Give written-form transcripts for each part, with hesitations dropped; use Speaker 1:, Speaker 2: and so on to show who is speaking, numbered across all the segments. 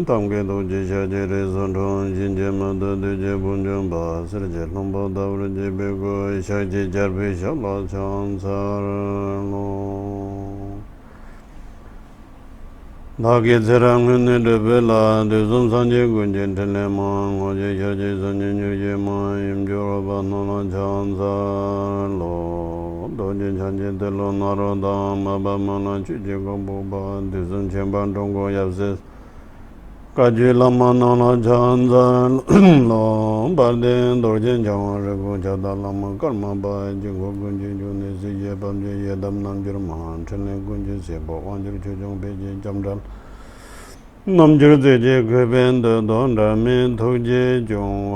Speaker 1: tamke doji shaje re sondron jinje mada deje bunjang ba sirje lomba davra je bego shaje jarbe shala chansar lo dagi zerang ne de bela de zum sanje gunjen tele ma ngoje shaje sanje nyuje ma im joro ba nona chansar lo doji shaje telo naro da ma ba mana chuje gombo ba de zum chemban dongo yapse Kaji lama nana chanza lo barden dorjen jawa rego chada lama karma ba jingo gunji june si ye bamje ye dam namjir mahan chene gunji sebo wanjir chujong beje jamdal namjir zeje kweben de don rame thuje jong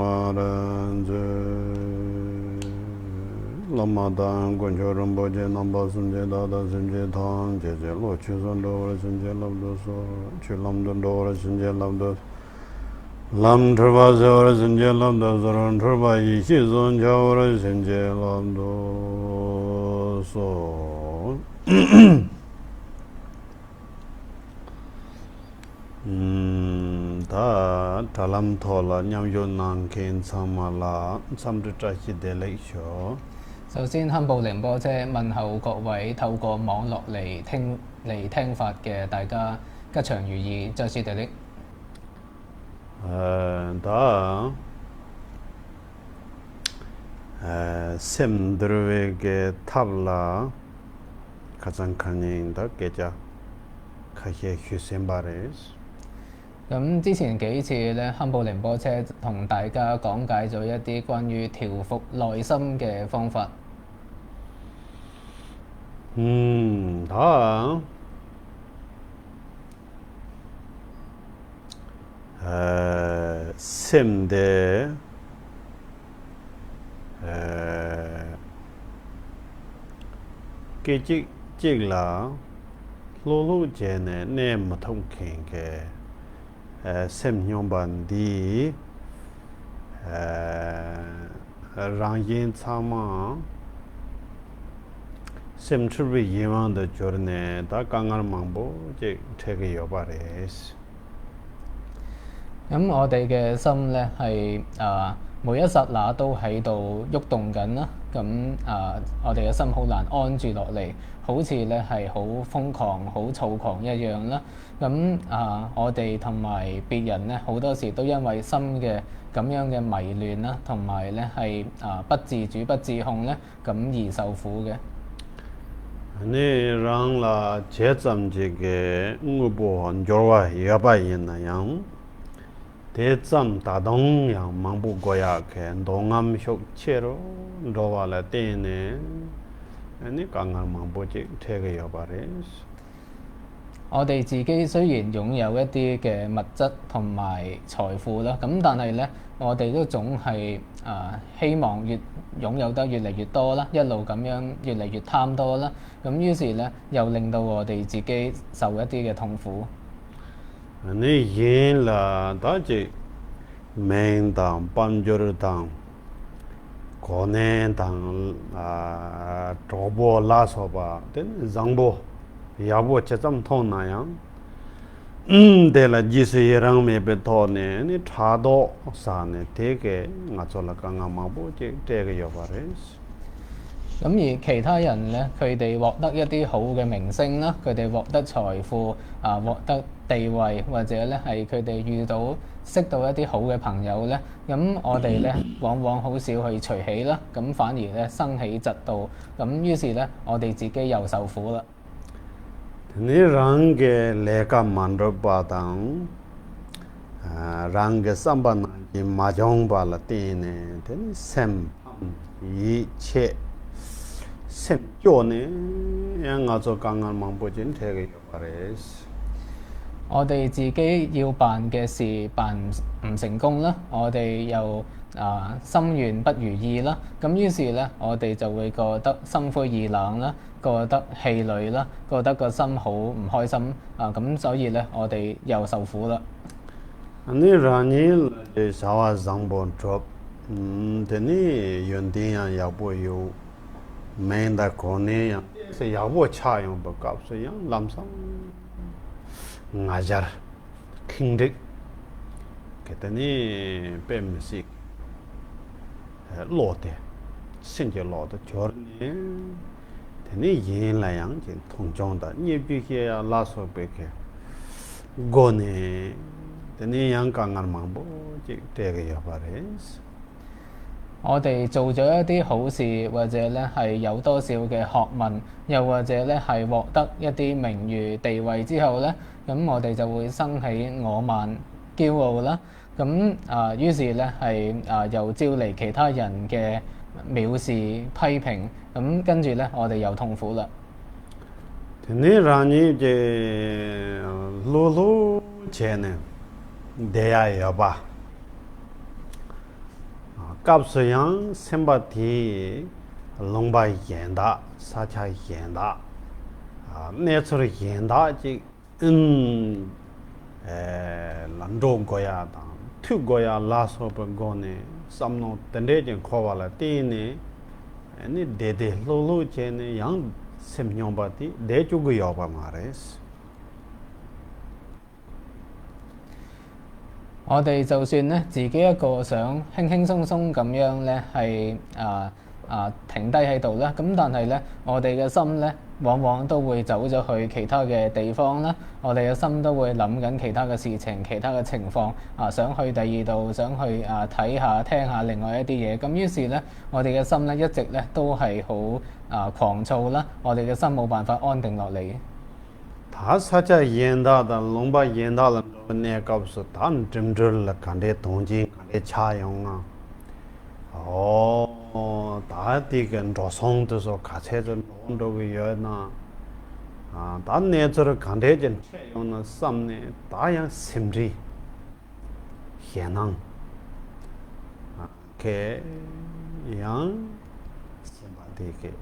Speaker 1: lama dan gunjo rambo je namba sunje dada sunje thang je je lo chu son do sunje labdo so chu lam do sunje labdo lam thurba se sunje labdo zoron thurba yi shi zon ja sunje labdo so 다 달람 토라 냠요난 켄 참말라 참드자 시델레쇼
Speaker 2: 首先，堪布寧波姐問候各位透過網絡嚟聽法嘅大家吉祥如意，再次地力。
Speaker 1: 다 샘드르웨게 탑라 가장 칸인다 게자 카히에 휴센바레스
Speaker 2: 咁之前幾次咧，堪布寧波車同大家講解咗一啲關於調伏內心嘅方法。
Speaker 1: 다 샘데 깨직직라 로로제네 네 마통켄게 샘뇽반디 랑인 참마 샘추비 예만의 조르네 다 강할 망보 제 되게 여바레스
Speaker 2: 咁我哋嘅心咧係每一剎那都喺度喐動緊啦。咁我哋嘅心好難安住落嚟，好似咧係好瘋狂、好躁狂一樣啦。咁我哋同埋別人咧好多時都因為心嘅咁樣嘅迷亂啦，同埋咧係不自主、不自控咧，咁而受苦嘅。
Speaker 1: 네 랑라 제점지게 응보한 조와 여바이나양 대점 다동양 망부고야 게 동암 효체로 로와라 때네 아니 강한 망부지 되게 여바레스
Speaker 2: 我哋自己雖然擁有一啲嘅物質同埋財富啦，咁但係咧，我哋都總係希望擁有得越嚟越多啦，一路咁樣越嚟越貪多啦，咁於是咧又令到我哋自己受一啲嘅痛苦。
Speaker 1: 你因啦，大只命當半jor을當고뇌當조보 라서바 된 장보 야보 제점 통나야 데라 지세랑 메베토네 니 차도 사네 되게 나절라가 마보 제 되게 여바레스
Speaker 2: 咁而其他人咧，佢哋獲得一啲好嘅名聲啦，佢哋獲得財富獲得地位，或者咧係佢哋識到一啲好嘅朋友咧，咁我哋咧往往好少去隨喜啦，咁反而咧生起嫉妒，咁於是咧我哋自己又受苦啦。
Speaker 1: 你讓嘅लेका मंडप बातां रंग संबंध की माजों वाला तीने तेन सेम ये छे सेम जो ने yang azo kangan mampu진 되게 요바레스
Speaker 2: 我哋自己要辦嘅事辦唔成功啦，我哋又心願不如意啦，咁於是咧我哋就會覺得心灰意冷啦，覺得氣餒啦，覺得個心好唔開心咁所以咧我哋又受苦啦。
Speaker 1: 你讓你사와 장본 접 되니 연대야 야보요 맨다 코네야 세 야보 차용 버갑서야 람상 ngajar kingdik ketani pemsik lote sinje lote jorni teni yin la yang jin tongchong da nyebi ke ya la so be ke gone teni yang kangan mangbo ji tege ya pares
Speaker 2: 我哋做咗一啲好事，或者咧係有多少嘅學問，又或者咧係獲得一啲名譽地位之後咧，咁我哋就會生起我慢、驕傲啦。咁於是咧係又招嚟其他人嘅藐視、批評，咁跟住咧我哋又痛苦啦。
Speaker 1: teni rani je lolo chene deya ya ba kapsuyang sembati longba yenda sacha yenda nature yenda ji landong goya da tu goya laso pe gone samno tende je khowala tini ani dede lolo chene yang semnyong bati de chu go yo ba mares
Speaker 2: 我哋就算咧自己一個想輕輕鬆鬆咁樣咧係停低喺度啦，咁但係咧我哋嘅心咧往往都會走咗去其他嘅地方啦，我哋嘅心都會諗緊其他嘅事情、其他嘅情況想去第二度，想去睇下、聽下另外一啲嘢，咁於是咧我哋嘅心咧一直咧都係好狂躁啦，我哋嘅心冇辦法安定落嚟。
Speaker 1: 다 사자 연다다 롱바 연다라 네 값서 단 점절 간데 동진 간데 차용아 다디건 조성도서 가체전 온도가 여나 단내저 간데전 차용나 쌈네 다양 심리 현황 개양 심바디게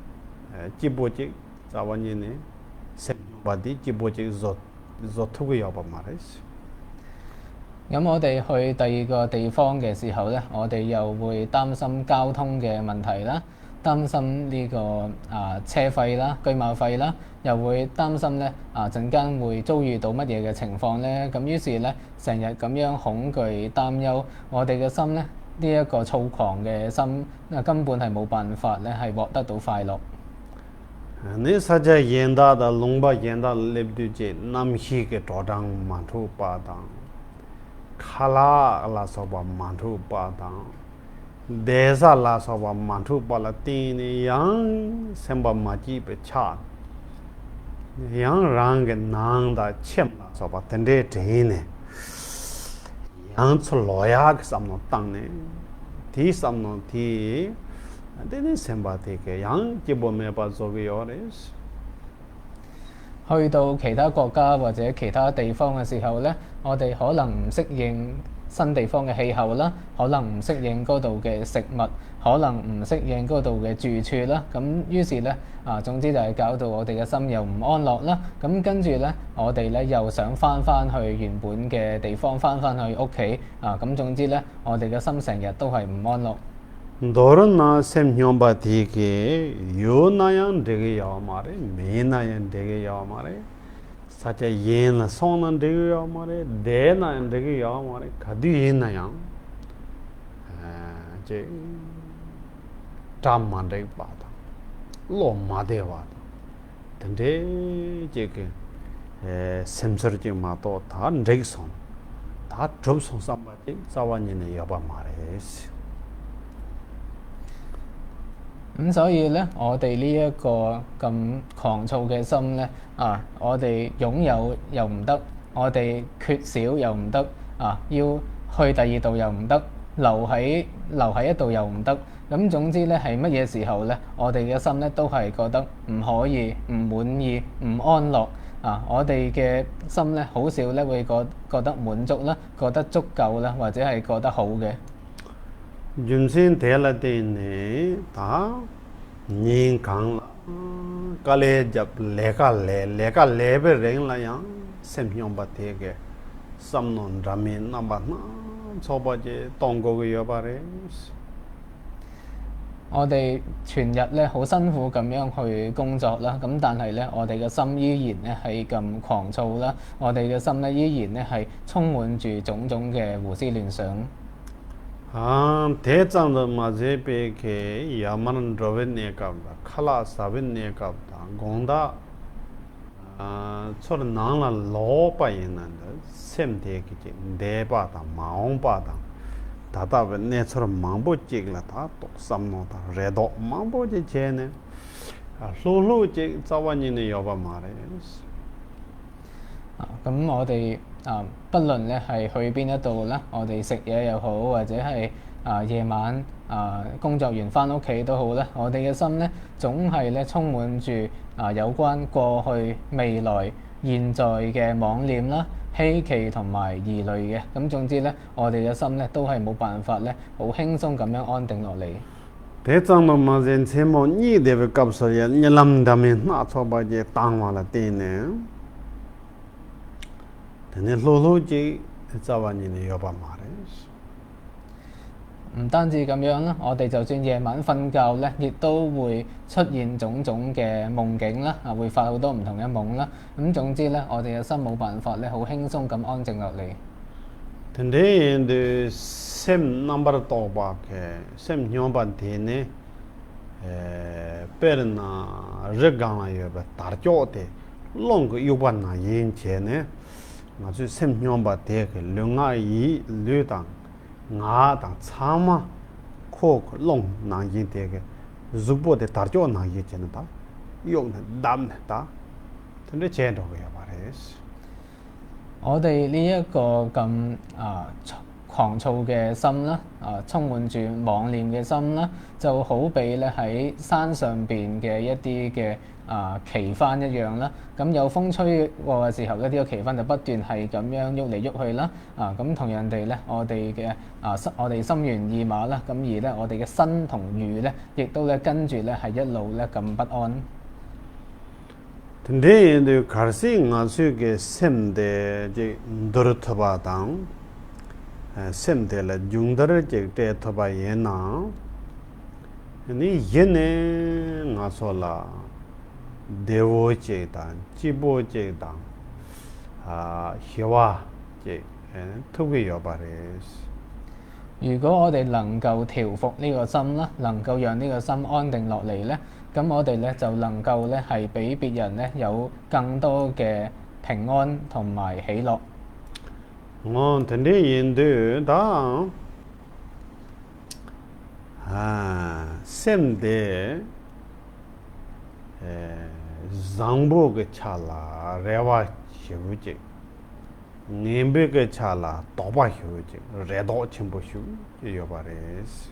Speaker 1: 지보직 자원이네 바디 지보직 조토고 여바 말이지
Speaker 2: 咁我哋去第二個地方嘅時候咧，我哋又會擔心交通嘅問題啦，擔心呢個車費啦、居馬費啦，又會擔心咧陣間會遭遇到乜嘢嘅情況咧。咁於是咧，成日咁樣恐懼擔憂，我哋嘅心咧呢一個躁狂嘅心，根本係冇辦法咧係獲得到快樂。
Speaker 1: 네 사자 연다다 롱바 연다 렙두제 남히게 도당 만투 바당 칼라 라서바 만투 바당 데사 라서바 만투 발라티니 양 셈바 마지 베차 양 랑게 나다 쳔라 서바 텐데 데네 양 촐로야 삼노 땅네 디 삼노 디 되는 셈바티게 양 기본에 봐서게 요레스
Speaker 2: 去到其他國家或者其他地方嘅時候咧，我哋可能唔適應新地方嘅氣候啦，可能唔適應嗰度嘅食物，可能唔適應嗰度嘅住處啦。咁於是咧總之就係搞到我哋嘅心又唔安樂啦。咁跟住咧，我哋咧又想翻去原本嘅地方，翻去屋企咁總之咧，我哋嘅心成日都係唔安樂。
Speaker 1: 도르나 셈뇽바티게 요나양 되게 야마레 메나양 되게 야마레 사자 예나 손은 되게 야마레 데나양 되게 야마레 가디 예나양 제 담만데 바다 로마데 바다 근데 제게 셈서지 마도 다 렉손 다 접손 삼바지 사완이네 여바 마레스 咁
Speaker 2: 所以咧，我哋呢一個咁狂躁嘅心咧，我哋擁有又唔得，我哋缺少又唔得，要去第二度又唔得，留喺一度又唔得。咁總之咧，係乜嘢時候咧，我哋嘅心咧都係覺得唔可以、唔滿意、唔安樂。我哋嘅心咧，好少咧會覺得滿足啦，覺得足夠啦，或者係覺得好嘅。
Speaker 1: 윤신 대라데네 다 닝강라 깔레 잡 레가 레베 랭라야 셈뇽바테게 삼논 라민 남바나 초바제 동고게 여바레
Speaker 2: 我哋全日咧好辛苦咁樣去工作啦，咁但係咧我哋嘅心依然咧係咁狂躁啦，我哋嘅心咧依然咧係充滿住種種嘅胡思亂想。
Speaker 1: 대장도 마제베케 야만 로벤네갑다 칼라 사벤네갑다 공다 저런 나라 로바 있는데 셈데기지 네바다 마옹바다 다다베 네처럼 망보직라 다 똑삼노다 레도 망보지 제네 로로지 자완이네 여바 말해
Speaker 2: 咁我哋不論咧係去邊一度啦，我哋食嘢又好，或者係夜晚工作完翻屋企都好咧，我哋嘅心咧總係咧充滿住有關過去、未來、現在嘅妄念啦、希冀同埋疑慮嘅。咁總之咧，我哋嘅心咧都係冇辦法咧好輕鬆咁樣安定落嚟。
Speaker 1: 대장도 마젠 제모 니데베 값서야 니람다메 나초바제 땅와라 때네 근데 로로지 자완이네 여바 말해
Speaker 2: 唔單止咁樣啦，我哋就算夜晚瞓覺咧，亦都會出現種種嘅夢境啦，會發好多唔同嘅夢啦。咁總之咧，我哋嘅心冇辦法咧，好輕鬆咁安靜落嚟。
Speaker 1: 근데 인데 셈 넘버 또바케 셈 뇽반테네 베르나 르강라 여바 다르죠데 롱고 요반나 인체네 아주 셈 뇽바테케 릉아이 르당 나당 참아 코롱 나인데게 zubo데 다르죠 나이체는다 용는 남다 근데 제도가 말해스
Speaker 2: 我哋呢一個咁狂躁嘅心啦，充滿住妄念嘅心啦，就好比咧喺山上邊嘅一啲嘅旗幡一樣啦。咁有風吹過嘅時候咧，呢個旗幡就不斷係咁樣喐嚟喐去啦。咁同樣地咧，我哋心猿意馬啦，咁而咧我哋嘅身同語咧，亦都咧跟住咧係一路咧咁不安。
Speaker 1: 근데 이 가르시 나수게 셈데 제 너르터바당 셈데라 중더르 제 때터바 예나 니 예네 나솔라 데오제다 지보제다 희와 제 특히 여바레스
Speaker 2: 如果我哋能夠調服呢個心啦，能夠讓呢個心安定落嚟咧，咁我哋咧就能夠咧係俾別人咧有更多嘅平安同埋喜樂。
Speaker 1: 근데 인도 다 셈데 장보게 차라 레와 시우지 님베게 차라 도바 시우지 레도 첨부 시우 여바레스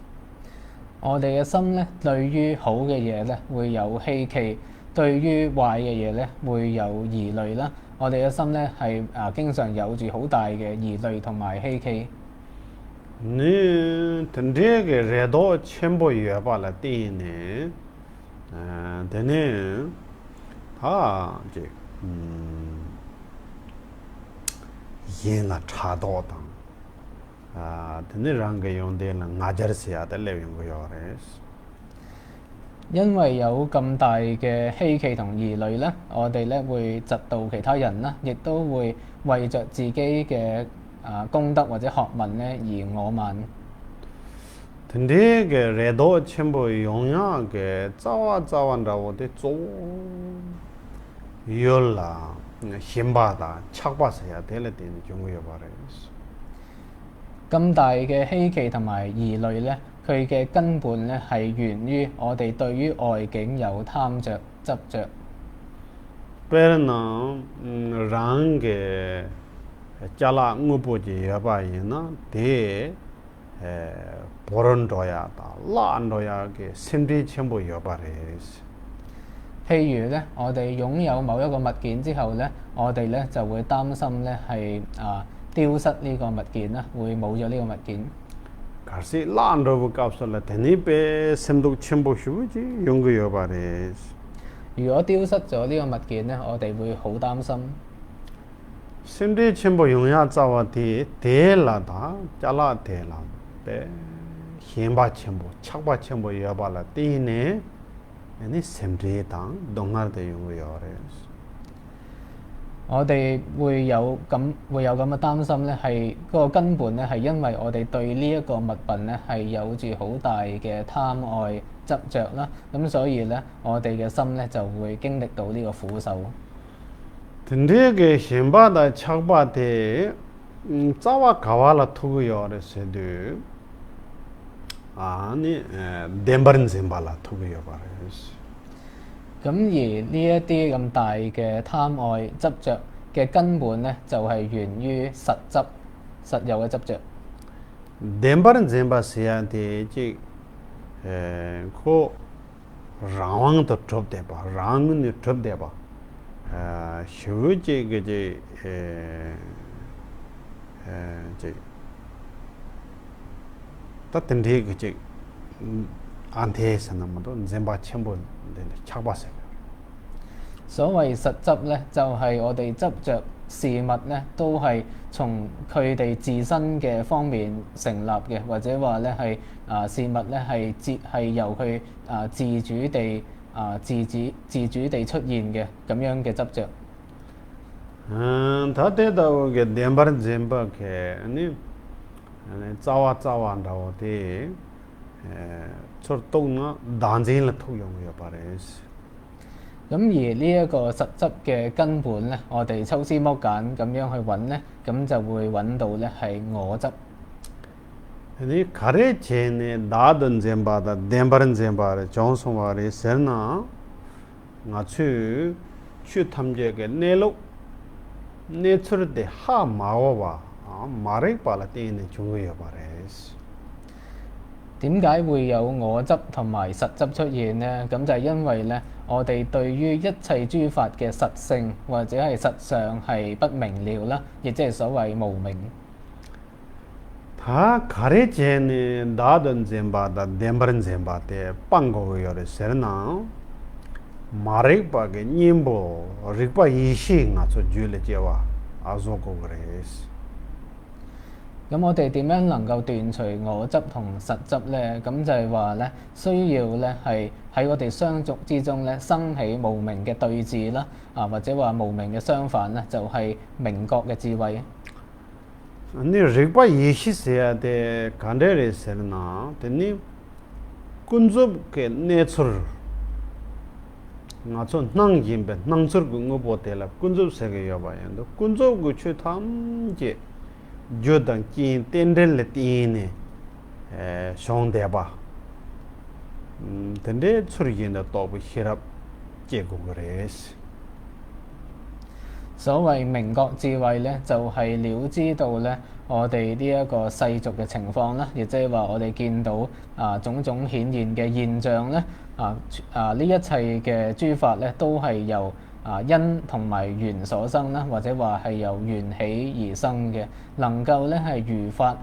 Speaker 2: 我哋嘅心咧，對於好嘅嘢咧會有希冀，對於壞嘅嘢咧會有疑慮啦。我哋嘅心咧係經常有住好大嘅疑慮同埋希冀。
Speaker 1: 네 근데게 레도 첨부 여바라 띠네 되네 이제 얘나 차도다 드네랑게 용데는 나저스야 될레용 거요레스
Speaker 2: 因為有咁大嘅希冀同疑慮咧，我哋咧會嫉妒其他人啦，亦都會為着自己嘅功德或者學問咧而我慢。
Speaker 1: 근데게 레도 첨부 용야게 짜와짜완다고 돼조 열라 힘바다 착바서야 될 때는 경우여 바래스
Speaker 2: 咁大嘅希冀同埋疑慮咧，佢嘅根本咧係源於我哋對於外境有貪着、執着。
Speaker 1: 베르나 랑게 잘라 응보지 여바이나 대 보런도야다 라안도야게 심리 첨부 여바레스
Speaker 2: 譬如咧，我哋擁有某一個物件之後咧，我哋咧就會擔心咧係丟失呢個物件啦，會冇咗呢個物件。
Speaker 1: 가시 라안도부 값을라 데니베 심독 첨부 휴지 용거 여바레스
Speaker 2: 如果丟失咗呢個物件咧，我哋會好擔心。
Speaker 1: 심리 첨부 용야 짜와디 대라다 잘라 대라 베 현바 첨부 착바 첨부 여발라 띠네 아니 샘리당 동아르데 용어요.
Speaker 2: 我哋會有咁嘅擔心咧，係嗰個根本咧，係因為我哋對呢一個物品咧係有住好大嘅貪愛執着啦，咁所以咧我哋嘅心咧就會經歷到呢個苦受。
Speaker 1: 근데게 현바다 착바데 짜와 가와라 투고요레세드 아니 덴바른 셈발라 투고요 바레스
Speaker 2: 咁而呢一啲咁大嘅貪愛執着嘅根本咧，就係源於實有嘅執着。
Speaker 1: 덴바른 셈바세야데 지 코 라왕도 접대바 랑은 접대바 휴지 그제 제 따뜻해 그제 안테에서는 뭐도 셈바 첨부 착바세
Speaker 2: 所謂實執咧，就係、我哋執着事物咧，都係從佢哋自身嘅方面成立嘅，或者話咧係事物咧係由佢自主地出現嘅咁樣嘅執着。
Speaker 1: 다대다오게 덴바른 셈바케 아니 짜와짜와라오데 저똥나 단진을 통용이요 바레스
Speaker 2: 咁而呢一個實執嘅根本咧，我哋抽絲剝繭咁樣去揾咧，咁就會揾到咧係我執。
Speaker 1: 아니 가레체네 나던 셈바다 덴바른 셈바레 정성와레 세나 나추 추탐제게 내로 내처르데 하 마와와 마레 발라테네 중요해 바레스
Speaker 2: 點解會有我執同埋實執出現呢？咁就係因為咧，我哋對於一切諸法嘅實性或者係實相係不明了啦，亦即係所謂無明。
Speaker 1: 다 가레제네 나던 셈바다 덴바른 셈바테 빵고요레 세나 마레바게 님보 리바 이시 나초 줄레제와 아조고 그레스
Speaker 2: 咁我哋點樣能夠斷除我執同實執呢？咁就係話咧，需要咧係喺我哋相續之中咧生起無明嘅對治啦，或者話無明嘅相反咧，就係明覺嘅智慧。
Speaker 1: 아니 리바 이시 세야데 간데레 세나 데니 군줍게 네처 나초 낭김베 낭처 그거보텔라 군줍 세게 여봐야도 군줍 그 추탐제 조당 긴 텐델레 티네 쇼데바 근데 처리긴다 또 히랍 제고 그레스
Speaker 2: 所謂明覺智慧咧，就係、了知道咧我哋呢一個世俗嘅情況啦，亦即係話我哋見到種種顯現嘅現象咧，呢一切嘅諸法咧都係由因同埋緣所生啦，或者話係由緣起而生嘅，能夠咧係如法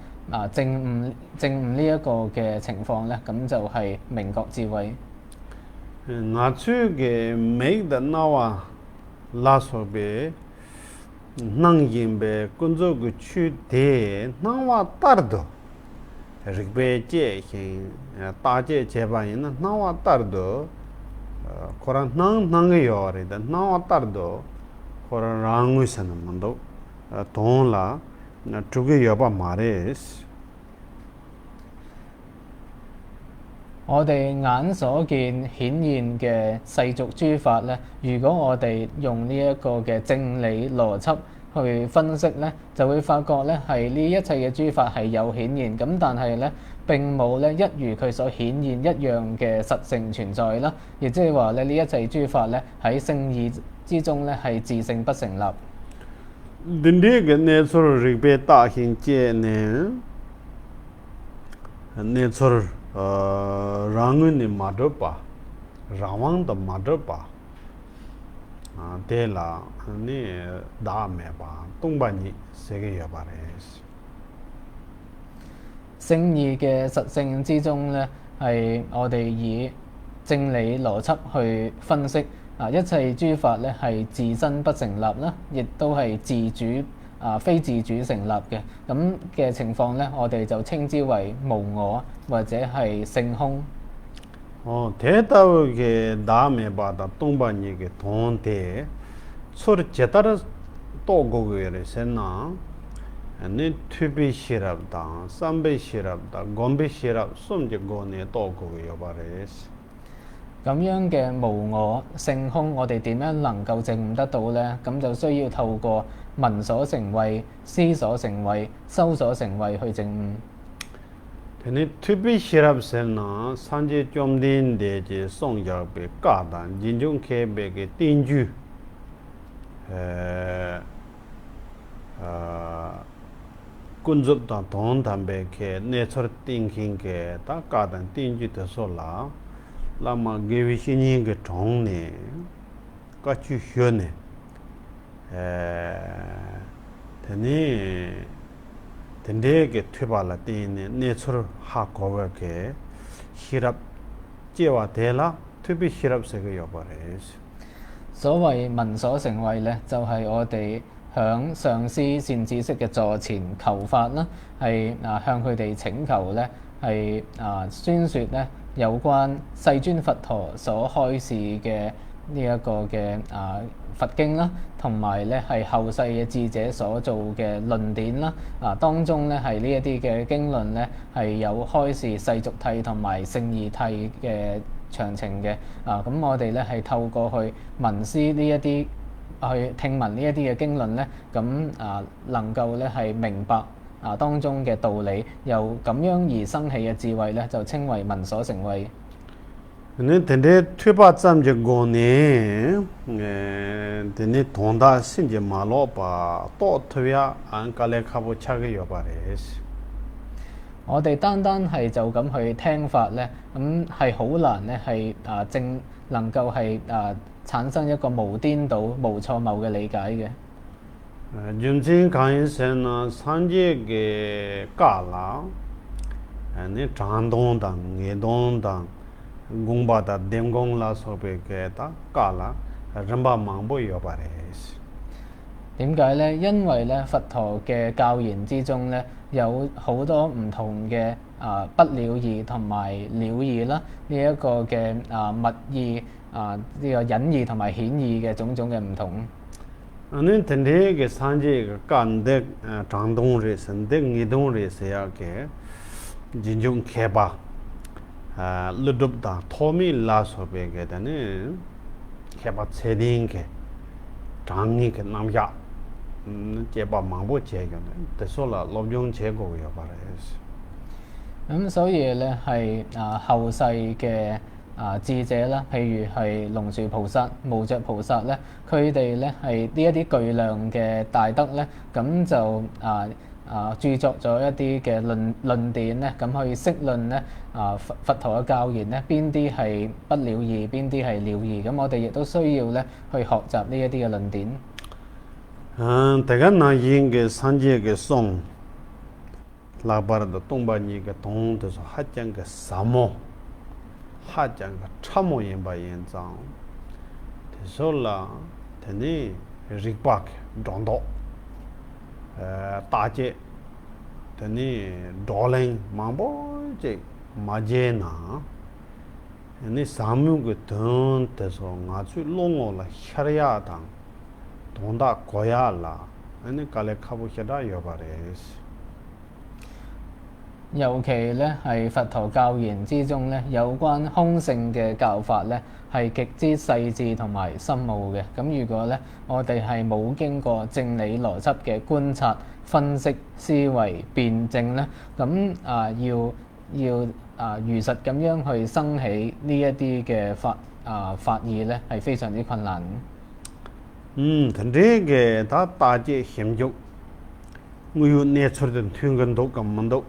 Speaker 2: 證悟呢一個嘅情況咧，咁就係明覺智慧。
Speaker 1: 나츠게 메이다 나와 라소베 낭김베 군조그 추데 나와 따르도 릭베제 따제 제반이나 나와 따르도 코란 낭낭게 요레다 나와 따르도 코란 랑위서는 만도 돈라 투게 여바 마레스
Speaker 2: 我哋眼所見顯現嘅世俗諸法咧，如果我哋用呢一個嘅正理邏輯去分析咧，就會發覺咧係呢一切嘅諸法係有顯現，咁但係咧並冇咧一如佢所顯現一樣嘅實性存在啦，亦即係話咧呢一切諸法咧喺聖義之中咧係自性不成立。
Speaker 1: 딘디게 네처 릭베 따힌제네 네처 랑은이 마더바 라왕도 마더바 데라 아니 다메바 동반이 세계 여바레스
Speaker 2: 聖義嘅實性之中咧，係我哋以正理邏輯去分析一切諸法咧係自身不成立啦，亦都係自主非自主成立嘅，咁嘅情況咧，我哋就稱之為無我或者係性空。
Speaker 1: 대다우게 다음에 받아 동반이게 돈대 소리 제따라 또 고거를 했나 아니 투비 시랍다 삼베 시랍다 곰베 시랍 숨지 고네 또 고거요 바레스
Speaker 2: 咁樣嘅無我性空，我哋點樣能夠證悟得到呢？咁就需要透過聞所成慧、思所成慧、修所成慧去證悟。
Speaker 1: 근데 투비 시랍셀나 산지 좀 된데지 송역베 까단 진중 개백의 띵주 군접다 돈 담배케 내처 띵킹게 다 까단 띵주 되솔라 라마 게위신이 그 종네 같이 휴네 되니 된대게 퇴발라 띠네 내처를 하고게 시랍 제와 대라 퇴비 시랍세게 여버레스
Speaker 2: 所謂聞所成慧咧，就係、我哋響上師善知識嘅座前求法啦，係向佢哋請求咧，係宣説咧有關世尊佛陀所開示嘅呢一個嘅佛經啦，同埋咧係後世嘅智者所做嘅論點啦，當中咧係呢一啲嘅經論咧係有開示世俗諦同埋勝義諦嘅詳情嘅，咁我哋咧係透過去聞思呢一啲去聽聞呢一啲嘅經論咧，咁能夠咧係明白當中嘅道理，由咁樣而生起嘅智慧咧，就稱為聞所成慧。
Speaker 1: 근데 된대 퇴바 잠제 고네 된대 돈다 신제 말로바 또 퇴야 안 갈래 가보 차게 여바레스
Speaker 2: 我哋單係就咁去聽法咧，咁係好難咧係正能夠係產生一個無顛倒、無錯謬嘅理解嘅。
Speaker 1: 준진 강인세나 산제게 까라 아니 장동당 예동당 공바다 뎀공라 소베게다 까라 람바 망보 여바레스
Speaker 2: 點解咧？因為咧佛陀嘅教言之中咧，有好多唔同嘅不了義同埋了義啦，呢、一個嘅密義呢個隱義同埋顯義嘅種種嘅唔同。
Speaker 1: 아니 텐데게 산제가 깐데 장동레 선데 니동레세야게 진중 개바 르둡다 토미 라소베게 되네 개바 체딩게 장니게 남야 제바 망보 제견 대소라 로병 제고요 바레스
Speaker 2: 咁所以咧係後世嘅智者啦，譬如係龍樹菩薩、無著菩薩咧，佢哋咧係呢一啲巨量嘅大德咧，咁就著作咗一啲嘅論點咧，咁去釋論咧佛陀嘅教言咧，邊啲係不了義，邊啲係了義，咁我哋亦都需要咧去學習呢一啲嘅論點。
Speaker 1: 대가 나인게 산지에게 송 라바르도 동반이게 동도서 하장게 사모 하장게 참모 인바인장 대솔라 되니 릭박 don도 따제 되니 돌랭 망보제 마제나 아니 사무게 돈 대서 아주 롱올라 샤리아당 돈다 고야라 아니 갈레 카부샤다 여바레스
Speaker 2: 尤其咧係佛陀教言之中咧，有關空性嘅教法咧係極之細緻同埋深奧嘅。咁如果咧我哋係冇經過正理邏輯嘅觀察、分析、思維、辯證咧，咁要如實咁樣去生起呢一啲嘅法義咧，係非常之困難。
Speaker 1: 근데게 다 따지 힘juk 우유 내처든 튕근도 감만도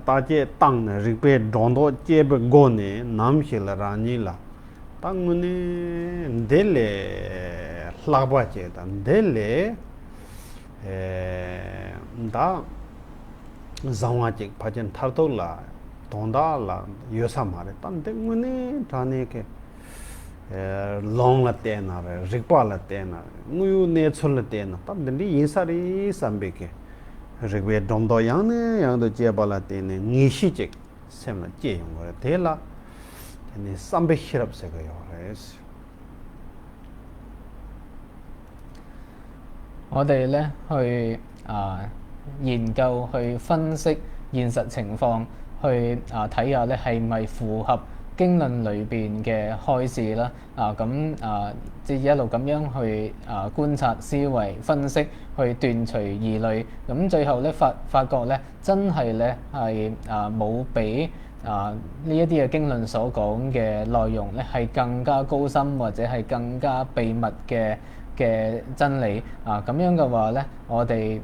Speaker 1: 따지 땅 리베 돈도 제베 고네 남실라라니라 땅문에 델레 라바제다 델레 다 자와직 파전 타돌라 돈다라 요사마레 땅 때문에 다네게 long la tena rigpa la tena nguyu ne chul la tena ta dendi insari sambeke rigwe domdo yang ne yang do jeba la tene ngishi chek semla je yong gore tela tene sambe hirap se go yores
Speaker 2: 我哋咧去研究去分析現實情況，去睇下咧係咪符合經論裏邊嘅開示啦。即係一路咁樣去觀察、思維、分析，去斷除疑慮。咁最後咧發覺咧，真係咧係冇比呢一啲嘅經論所講嘅內容咧係更加高深或者係更加秘密嘅真理咁樣嘅話咧，我哋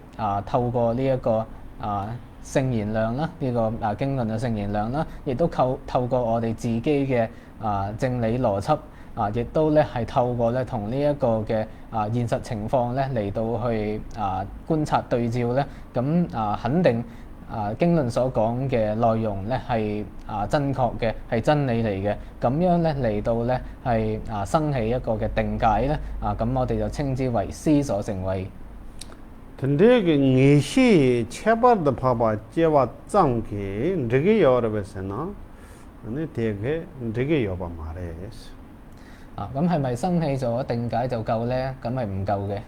Speaker 2: 透過呢一個聖言量啦，呢個經論嘅聖言量啦，亦都透過我哋自己嘅正理邏輯亦都咧係透過咧同呢一個嘅現實情況咧嚟到去觀察對照咧，咁肯定經論所講嘅內容咧係真確嘅，係真理嚟嘅。咁樣咧嚟到咧係生起一個嘅定解咧咁我哋就稱之為思所成慧。
Speaker 1: 근데 그 니시 체바드 파바 제와 짱게 되게 여러 배세나 근데 되게 여바 말해스
Speaker 2: 咁係咪生起咗定解就夠咧？咁係唔夠嘅。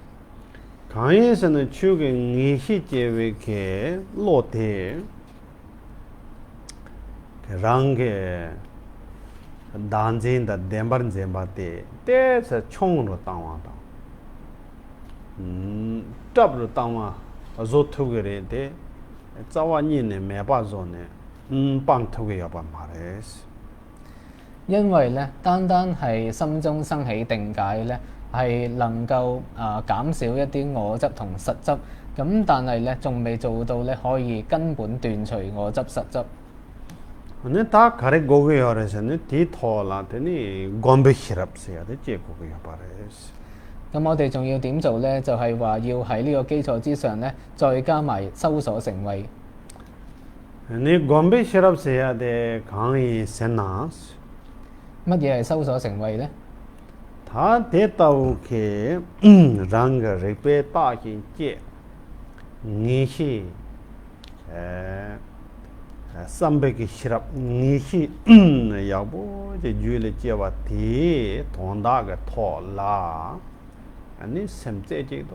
Speaker 1: 강에서는 추게 니시 제외게 로테 랑게 단진다 덴바른 젠바테 때서 총으로 땅와다 dabru tangwa zo thugere de zawa ni ne me ba zo ne pang thuge ya ba mares
Speaker 2: 因為咧，單係心中生起定解咧，係能夠減少一啲我執同實執，咁但係咧仲未做到咧可以根本斷除我執實執。
Speaker 1: ne ta kare goge ya res ne ti thola te ni gombe hirap se ya de je goge ya ba res
Speaker 2: 咁我哋仲要點做咧？就係話要喺呢個基礎之上咧，再加埋修所成慧。
Speaker 1: ne gombe hirap se ya de kangi senas
Speaker 2: 乜嘢係修所成慧咧？
Speaker 1: 他得到ke rang repe ta ki je ni shi sambe ki hirap ni shi ya bo je jule je wa ti thonda ga thola 아니 샘제제도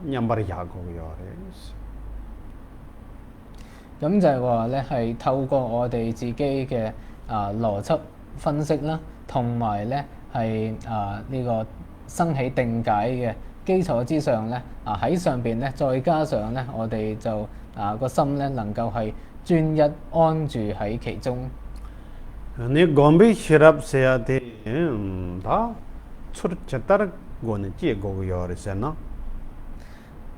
Speaker 1: 냠바리 야고요레스
Speaker 2: 咁就係話咧，係透過我哋自己嘅邏輯分析啦，同埋咧係呢個生起定解嘅基礎之上咧，喺上邊咧再加上咧，我哋就個心咧能夠係專一安住喺其中。
Speaker 1: 아니 gombe hirap seade 다 출챈다르 고는 제 고요레스나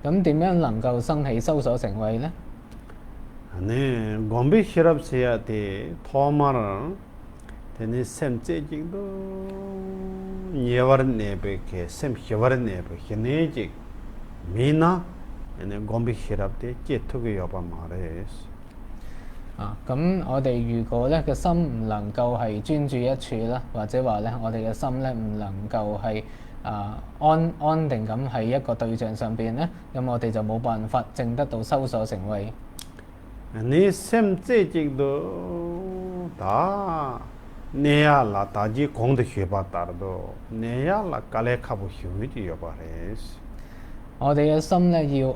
Speaker 2: 咁點樣能夠生起修所成慧咧？
Speaker 1: 아니 gombe hirap seade 토마르 테니 샘제직도 예와르네베케 샘 히와르네베 히네직 미나 아니 gombe hirap데 제토게 여바 마레스
Speaker 2: 咁我哋如果咧個心唔能夠係專注一處啦，或者話咧我哋嘅心咧唔能夠係安定咁喺一個對象上邊咧，咁我哋就冇辦法證得到修所成慧。
Speaker 1: 아니 샘제직도 다 내야라 다지 공도 해봤다도 내야라 깔레카부 휴미디 여바레스
Speaker 2: 我哋嘅心咧要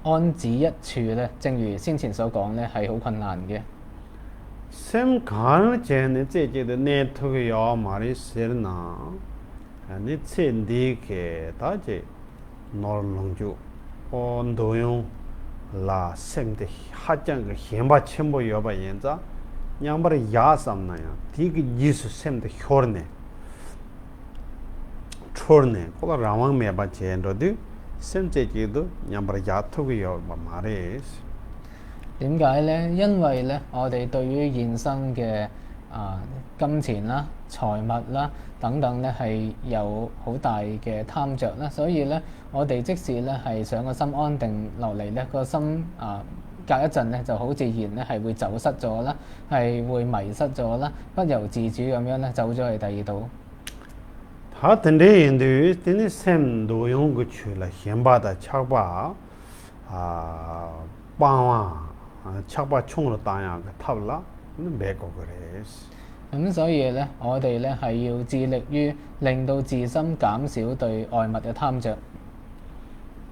Speaker 2: 安止一處咧，正如先前所講咧係好困難嘅。
Speaker 1: 샘 가는 제네 제제도 네트워크 요 말이 세르나 아니 첸디게 다제 노르롱주 온도용 라 샘데 하장 그 셴바 첨보 여바 연자 냥바르 야삼나야 디게 예수 샘데 효르네 초르네 콜라 라왕 메바 제엔도디 샘제제도 냥바르 야토그 여바 마레스
Speaker 2: 點解咧？因為咧，我哋對於現生嘅金錢啦、財物啦等等咧，係有好大嘅貪着啦，所以咧，我哋即使咧係想個心安定落嚟咧，個心隔一陣咧就好自然咧係會走失咗啦，係會迷失咗啦，不由自主咁樣咧走咗去第二度。
Speaker 1: 하던데 인도 셈 노용 그 출라 현바다 착바 빵와 착바 총으로 따야 그 탑라 매고 그래스
Speaker 2: 咁所以咧，我哋咧係要致力於令到自身減少對外物嘅貪着。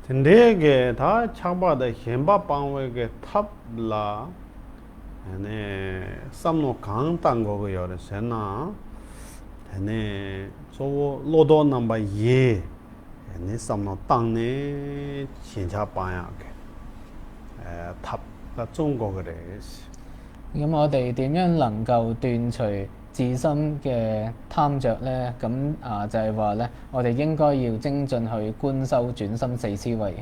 Speaker 1: 근데게 다 착바다 현바 빵웨게 탑라 네 삼노 강땅 거고 요래서나 네 저 로도 넘버 2 네 삼노 땅네 진짜 빵야게 탑라 중국 그래스
Speaker 2: 咁我哋點樣能夠斷除自身嘅貪着呢？咁就係話咧，我哋應該要精進去觀修轉心四思維。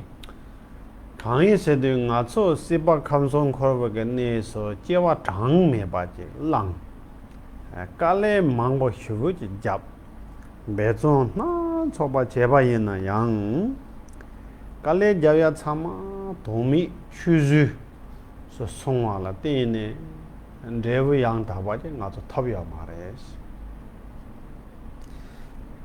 Speaker 1: 강의세도 가서 시바 감송 코르버게 내서 제와 장매 바지 랑 깔레 망고 휴부지 잡 매존 나 초바 제바이나 양 깔레 자야 참아 도미 추주 서 송와라 때네 레브 양 다바지 가서 탑이야 말해스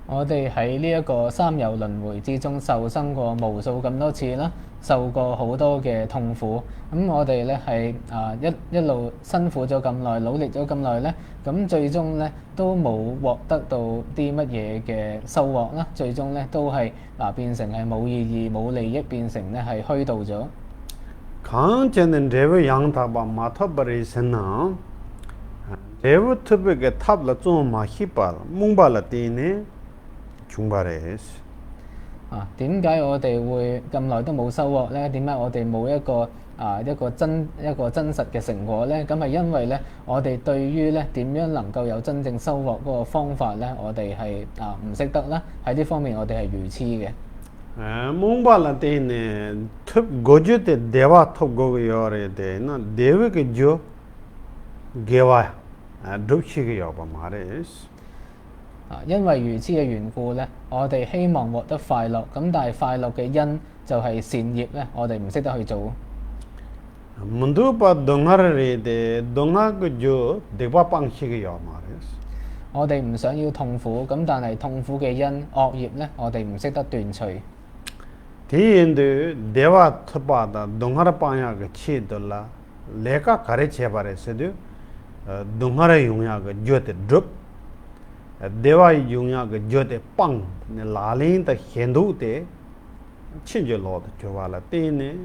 Speaker 2: 我哋喺呢一個三有輪迴之中受生過無數咁多次啦，受過好多嘅痛苦。咁我哋咧係一路辛苦咗咁耐，努力咗咁耐咧，咁最終咧都冇獲得到啲乜嘢嘅收穫啦。最終咧都係變成係冇意義、冇利益，變成咧係虛度咗。
Speaker 1: 강제는 레브 양 다바 마타버리스나 레브 특別嘅 탑라 좀 마히발 몽발라 때네 중발에스
Speaker 2: 點解我哋會咁耐都冇收穫咧？點解我哋冇一個真實嘅成果咧？咁係因為咧，我哋對於咧點樣能夠有真正收穫嗰個方法咧，我哋係唔識得啦。喺呢方面我哋係愚痴嘅。
Speaker 1: 몽발라 때네 톱 고주데 대와 톱 고고 요래데 나 대외게 줘 개와 독식이 여봐 말에스
Speaker 2: 因為愚痴嘅緣故咧，我哋希望獲得快樂，咁但係快樂嘅因就係善業咧，我哋唔識得去做。
Speaker 1: 문두바 동하르레데 동하고 줘 대와 방식이 여 말에스
Speaker 2: 我哋唔想要痛苦，咁但係痛苦嘅因惡業咧，我哋唔識得斷除。
Speaker 1: 디엔데 대와 톱바다 동하라 방야가 치들라 레가 가르쳐 바레스도 동하라 용야가 줘데 드 대와 용야가 줘데 빵 라린다 현도데 친절로도 줘발라 때네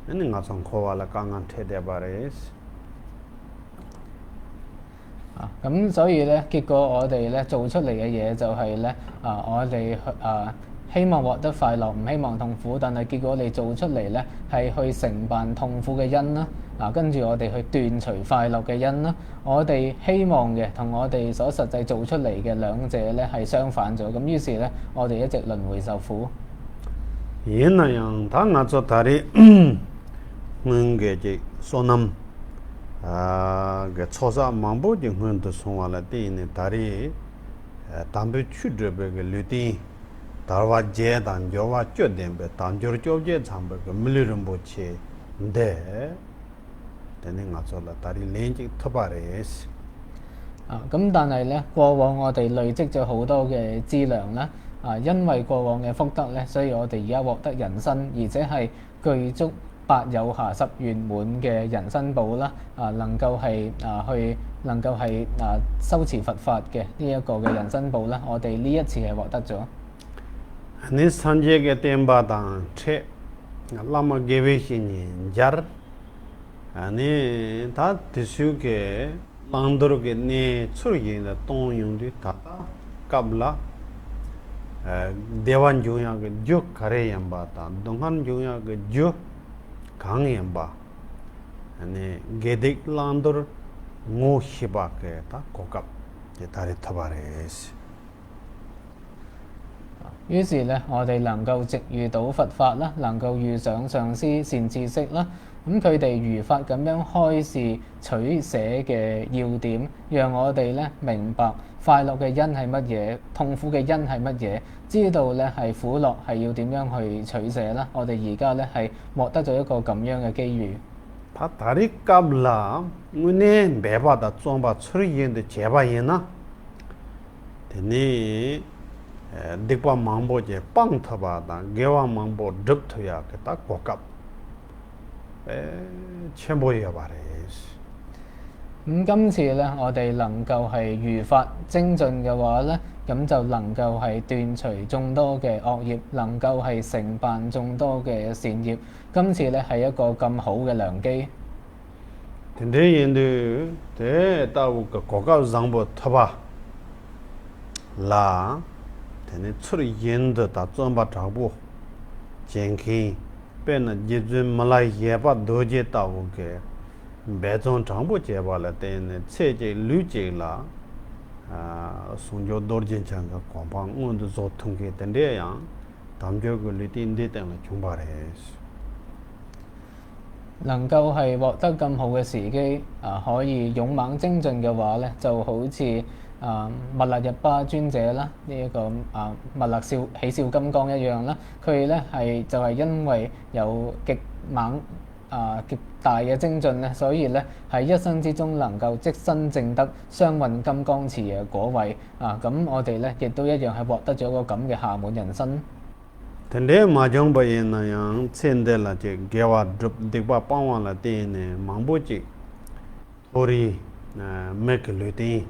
Speaker 1: 아니 가서 코발라 강한 태대 바레스
Speaker 2: 咁所以咧，結果我哋咧做出嚟嘅嘢就係咧我哋希望獲得快樂，唔希望痛苦，但係結果我哋做出嚟咧係去承辦痛苦嘅因啦。跟住我哋去斷除快樂嘅因啦。我哋希望嘅同我哋所實際做出嚟嘅兩者咧係相反咗。咁於是咧，我哋一直輪迴受苦。
Speaker 1: 옛날양 당아 저 다리 응게지 소남 그 초사 망보지 흔도 송와라 때네 다리 담배 추드베게 르티 달와 제단 jowa 쩌덴베 단저르 쩌제 참베 밀르름 보치 데 되는 가서라 다리 렌지 터바레스
Speaker 2: 咁但係咧，過往我哋累積咗好多嘅資糧啦，因為過往嘅福德咧，所以我哋而家獲得人身，而且係具足8有暇10圓滿嘅人身寶啦，能夠係修持佛法嘅呢一個嘅人身寶啦，我哋呢一次係獲得咗。
Speaker 1: 아니 산제게 템바당 체 라마 게베시니 잘 아니 다 드슈게 망도르게 네 추르기나 동용디 다다 갑라 대완 중요하게 juk 가래얌바다 동한 중요하게 juk 강얌바 아니 게딕 란도르 모히바게 다 고갑 다리 타바레스
Speaker 2: 於是咧，我哋能夠直遇到佛法啦，能夠遇上上師善知識啦，咁佢哋如法咁樣開示取捨嘅要點，讓我哋咧明白快樂嘅因係乜嘢，痛苦嘅因係乜嘢，知道咧係苦樂係要點樣去取捨啦。我哋而家咧係獲得咗一個咁樣嘅機遇。
Speaker 1: 다 다리 깝라 문에 매바다 좀바 처리인데 제바이나 teni dikpa mangbo je pang thaba da gewa mangbo drup thoya ke ta kokap chenbo ya bares
Speaker 2: 咁今次咧，我哋能夠係如法精進嘅話咧，咁就能夠係斷除眾多嘅惡業，能夠係成辦眾多嘅善業。今次咧係一個咁好嘅良機。
Speaker 1: tende yende te ta ka kokap zangbo thaba la tene chur yende ta zomba chagbo jenkin pen jizun malai yeba doje ta ke 배정 정보 제발에 때는 체제 류제라 송조 도르진창가 공방 온도 조 통계 된대야 담적을 리딘데 때문에 중발해
Speaker 2: 能夠係獲得咁好嘅時機，可以勇猛精進嘅話咧，就好似密勒日巴尊者啦，呢一個密勒喜笑金剛一樣啦，佢咧就係因為有極猛極大嘅精進咧，所以咧喺一生之中能夠即身證得雙運金剛持嘅果位咁我哋咧亦都一樣係獲得咗個咁嘅下滿人身。
Speaker 1: tende majong bayin na yang tsende la je gewa drup dikpa pangwa la tene mangbo ji ori mek lutin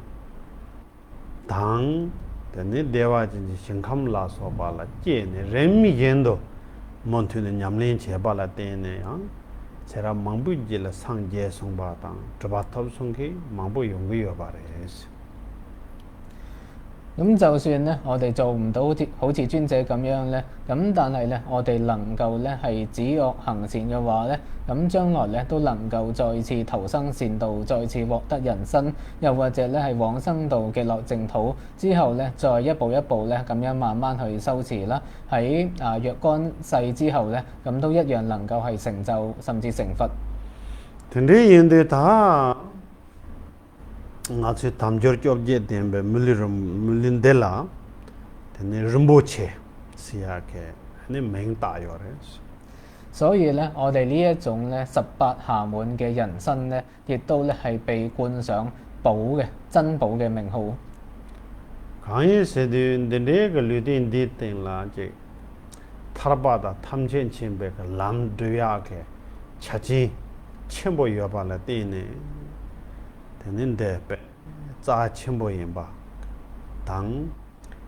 Speaker 1: dang tene dewa ji shinkham la so ba la je ne remi yendo montu ne nyamlin che ba la tene yang chera mangbo ji la sang je song ba tang drba thab song ki mangbo yong gi yo ba res
Speaker 2: 咁就算咧，我哋做唔到好似尊者咁樣咧，咁但係咧，我哋能夠咧係止惡行善嘅話咧，咁將來咧都能夠再次投生善道，再次獲得人身，又或者咧係往生到極樂淨土之後咧，再一步一步咧咁樣慢慢去修持啦。喺若干世之後咧，咁都一樣能夠係成就甚至成佛。
Speaker 1: tende yende ta nga tsu tamjor kyob je denbe mulindela tene rinpoche siya ke ne meng ta yore
Speaker 2: 所以咧，我哋呢一種咧18暇滿嘅人身咧，亦都咧係被冠上寶嘅珍寶嘅名號。
Speaker 1: 강의 세드 dende ke lutin di ten la je tharabada thamchen chimbe ke lam duya ke chachi chembo yoba la tene tene pe za chembo yinba dang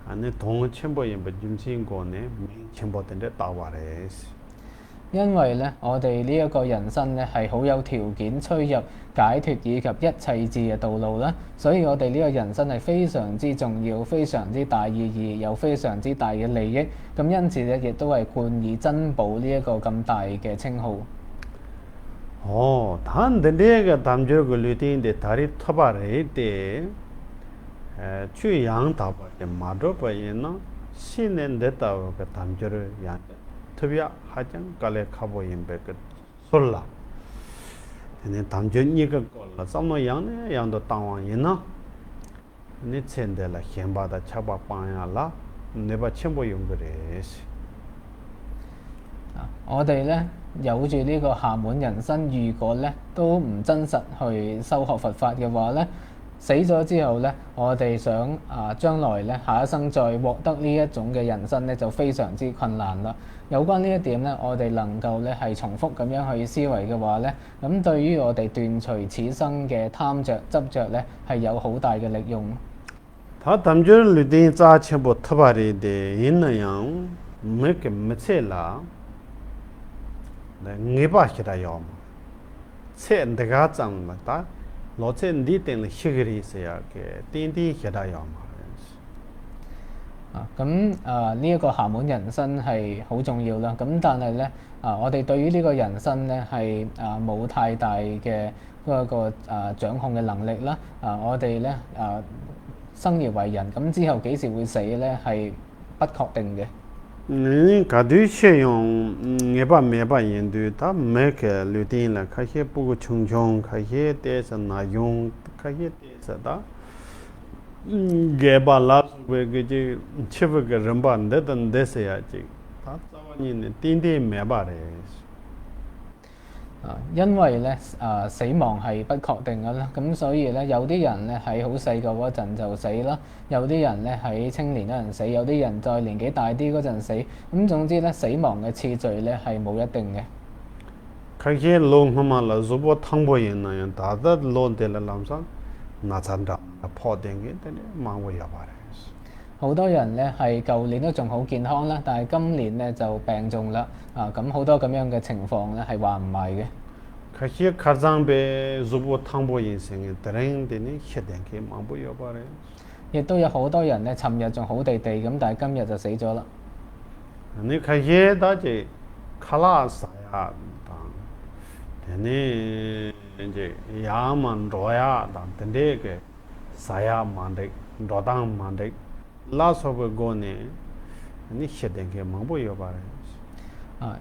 Speaker 1: ane dong chembo yinba jumsin go ne ming chembo tende tawares
Speaker 2: 因為咧，我哋呢一個人身咧係好有條件趨入解脱以及一切智嘅道路啦，所以我哋呢個人身係非常之重要、非常之大意義，有非常之大嘅利益。咁因此咧，亦都係冠以珍寶呢一個咁大嘅稱號。
Speaker 1: 단 dende ke tamjor ke lutin de tari thabare de chu yang ta ba de ma do ba yin na sinen de ta ke tamjor yang thabya hajang kale khabo yin be ke solla ne tamjor ni ke ko la samo yang ne yang do tang yin na ne chen de la hyen ba da cha ba pa ya la ne ba chen bo yong de res
Speaker 2: 我哋咧有住呢個暇滿人身，如果咧都唔真實去修學佛法嘅話咧，死咗之後咧，我哋想將來咧下一生再獲得呢一種嘅人身咧，就非常之困難啦。有關呢一點咧，我哋能夠咧係重複咁樣去思維嘅話咧，咁對於我哋斷除此生嘅貪着執着咧，係有好大嘅力用。
Speaker 1: 他tamjor lutin za chembo thabare de yin na yang me ke me che la ngipa hita yom che ndega chang la ta lo che ndi ten le higri se ya ke tin di hita yom
Speaker 2: 呢一個暇滿人身係好重要啦。咁但係咧我哋對於呢個人身咧係冇太大嘅嗰個掌控嘅能力啦。我哋咧生而為人，咁之後幾時會死咧係不確定嘅。
Speaker 1: 가두 시용 예바 메바 인도 다 메케 루틴라 카헤 부고 총총 카헤 때서 나용 카헤 때서다 게발라 베게 치브게 럼반데 던 데서야지 다 자원이네 띵띵 메바레
Speaker 2: 因為咧死亡係不確定嘅啦，咁所以咧有啲人咧喺好細個嗰陣就死啦，有啲人咧喺青年嗰陣死，有啲人再年紀大啲嗰陣死，咁總之咧死亡嘅次序咧係冇一定嘅。
Speaker 1: 그게 롱하마라 zubo 탕보 있나요? 다다 론데라 람사 나찬다 포댕게 되네 망고야 바래.
Speaker 2: 好多人咧係舊年都仲好健康啦，但係今年咧就病重啦，咁好多咁樣嘅情況咧係話唔埋嘅。
Speaker 1: 그게 가장베 zubo 탕보 인생에 드랭데니 히덴게 망고야 바래.
Speaker 2: 亦都有好多人咧尋日仲好地地咁，但係今日就死咗啦。
Speaker 1: 아니 그게 다지 칼라사야 되네 이제 야만 로야 단데 사야 만데 로당 만데 라서버 고네 아니 히덴게 망고야 바래.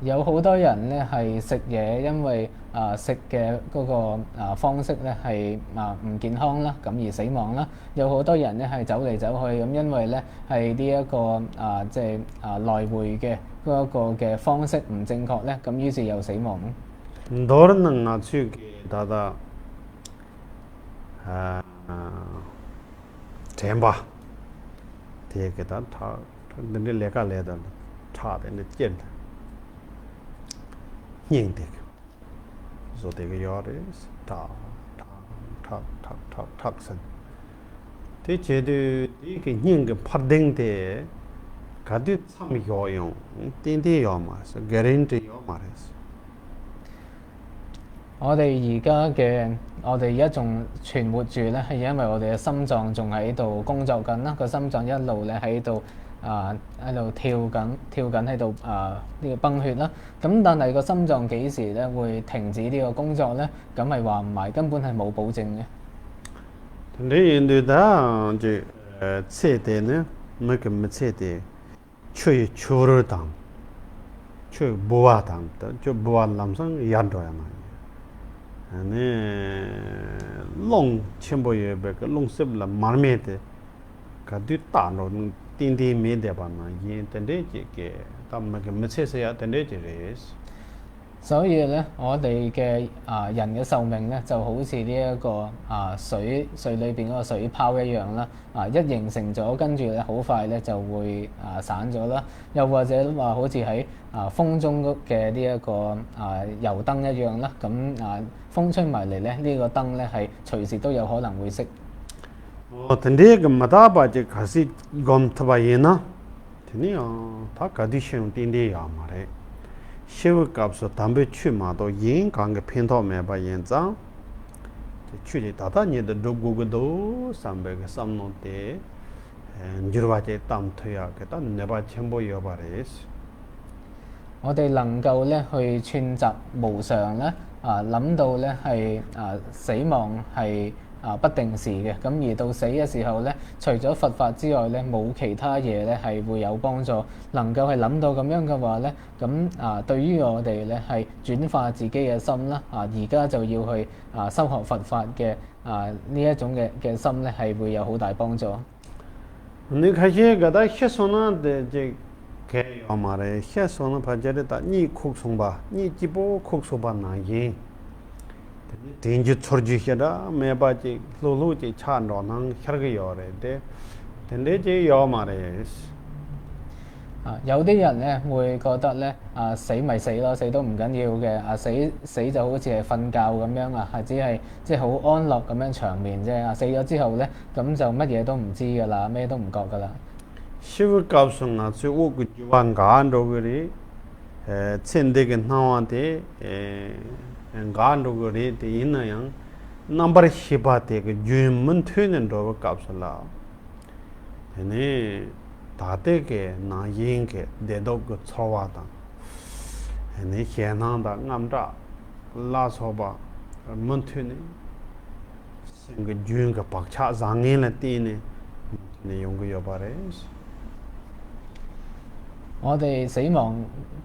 Speaker 2: 有好多人咧係食嘢，因為食嘅嗰個方式咧係唔健康啦，咁而死亡啦。有好多人咧係走嚟走去，咁因為咧係呢一個即係來回嘅嗰個嘅方式唔正確咧，咁於是又死亡。
Speaker 1: 너는 나치게 다다 템바 되게다 다 근데 내가 내다 차데 젠 닝데 so 되게 요레스 탁탁탁탁탁선 대체도 이게 닝게 파댕데 가디 참 요용 띵디 요마서 개런티 요마레스
Speaker 2: 我哋而家仲存活住咧，係因為我哋嘅心臟仲喺度工作緊啦，個心臟一路咧喺度跳緊喺度呢個泵血啦。咁但係個心臟幾時咧會停止呢個工作咧？咁係話唔埋，根本係冇保證嘅。
Speaker 1: 근데 인도다 이제 세대는 뭐그 세대 최 초르당 최 보아당 저 보아람상 양도야 말. 아니 롱 첨보에 그 롱습라 마르메데 가디 따노 띵디 메데바나 예 텐데 이게 담마게 메세서야 텐데 제레스.
Speaker 2: 所以咧，我哋嘅人嘅壽命咧，就好似呢一個水裏邊嗰個水泡一樣啦。一形成咗，跟住咧好快咧就會散咗啦。又或者話好似喺風中嘅呢一個油燈一樣啦。咁風吹埋嚟咧，呢個燈咧係隨時都有可能會熄。
Speaker 1: 근데 그 마다바지 가시 검타바이나 되니요. 다 가디션 띵디야 말해. 시급값서 담배 취마도 인간의 핀토메바 연장 취리 다다니도 로고고도 삼백의 삼노때 엔지르바제 담토야 그다 네바 첨보 여바레스
Speaker 2: 我哋能夠咧去串習無常咧，諗到咧係死亡係不定時嘅，咁而到死嘅時候咧，除咗佛法之外咧，冇其他嘢咧係會有幫助。能夠係諗到咁樣嘅話咧，咁對於我哋咧係轉化自己嘅心啦，而家就要去修學佛法嘅呢一種嘅心咧係會有好大幫助。
Speaker 1: 你看些个的黑松呢的这个要嘛的黑松呢，怕觉得你哭松吧，你几波哭松吧那也。 된지 처지셔다 매바지 로로지 찬로는 혈게 요래데 된대지 요 말레스
Speaker 2: 有啲人咧會覺得咧死咪死咯，死都唔緊要嘅，死就好似係瞓覺咁樣係只係即係好安樂咁樣長眠啫。死咗之後咧，咁就乜嘢都唔知噶啦，咩都唔覺噶啦。
Speaker 1: 시부값은 아주 오고 지wan간도 그리 천대게 나와데 간도 그리 데 있나요 넘버 10바데 그 주문 트는 도 값을라 에네 다대게 나인게 대도 그 처와다 에네 현한다 남다 라소바 문트네 그 주인가 박차 장인을 띠네 네 용거 여바레스
Speaker 2: 我哋死亡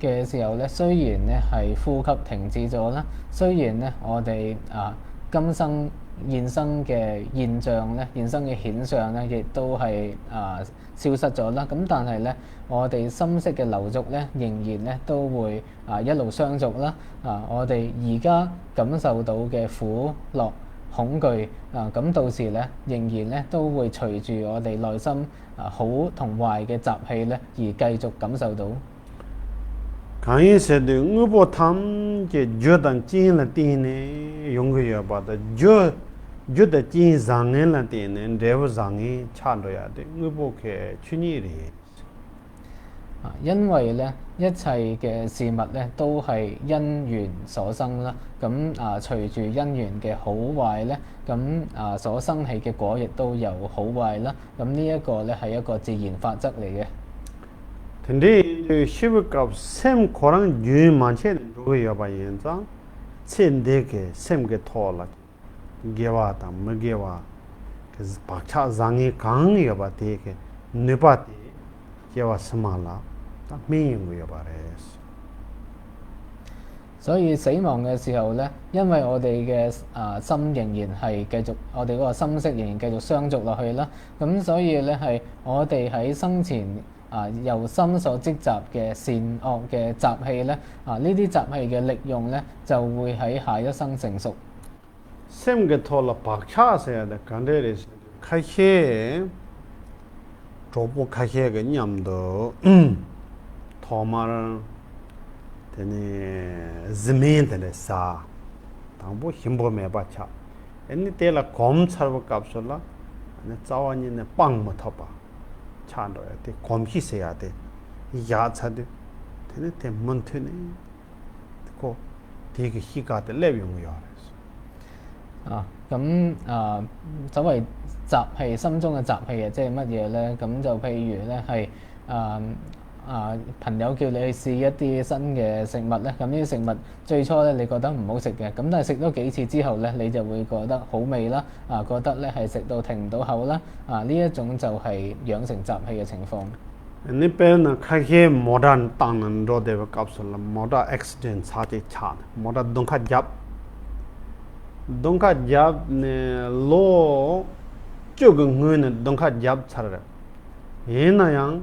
Speaker 2: 嘅時候咧，雖然咧係呼吸停止咗啦，雖然咧我哋今生現生嘅現象咧，現生嘅顯相咧，亦都係消失咗啦。咁但係咧，我哋心識嘅流續咧，仍然咧都會一路相續啦。我哋而家感受到嘅苦樂恐懼咁到時咧，仍然咧都會隨住我哋內心好同壞嘅習氣咧，而繼續感受到。
Speaker 1: 강의 세대 응보 탐게 저단 진라 띠네 용거야 봐다 저다 진 장엔라 띠네 레버 장이 차도야 돼 응보케 춘이리
Speaker 2: 因為咧一切嘅事物咧都係因緣所生啦，咁隨住因緣嘅好壞咧，咁所生起嘅果亦都有好壞啦，咁呢一個咧係一個自然法則嚟嘅。
Speaker 1: 근데 시부값 샘 고랑 유만체 누구야 봐yen자 첸데게 샘게 토라 게와다 머게와 그래서 박차 장이 강이야 봐데게 네바티 게와 스마라 다 메인고야 봐레스
Speaker 2: 所以死亡嘅時候咧，因為我哋嘅心仍然係繼續，我哋嗰個心識仍然繼續相續落去啦，咁所以咧係我哋喺生前由心所積集嘅善惡嘅習氣咧，呢啲習氣嘅力用咧就會喺下一生成熟。
Speaker 1: 샘게 토라 박차서야 돼 간데레스 카셰 조보 카셰가 냠도 토마를 되네 zmeentele sa 당보 힘보 매바차 애니 때라 검찰부 값을라 ane 자원이네 빵 못하바 차도야 돼 검히세야 돼 야차데 되네 때 문트네 고 되게 희가데 레용이야
Speaker 2: 咁所謂習氣，心中嘅習氣即係乜嘢咧？咁就譬如咧係朋友叫你去試一啲新嘅食物咧，咁呢啲食物最初咧你覺得唔好食嘅，咁但係食多幾次之後咧，你就會覺得好味啦，覺得咧係食到停唔到口啦，呢一種就係養成習氣嘅情況。
Speaker 1: 你別人開些modern當人多啲個kapsul modern accident 사지 차 modern 동카 잡 네 로 쪽은 거는 동카 잡 차라 얘나양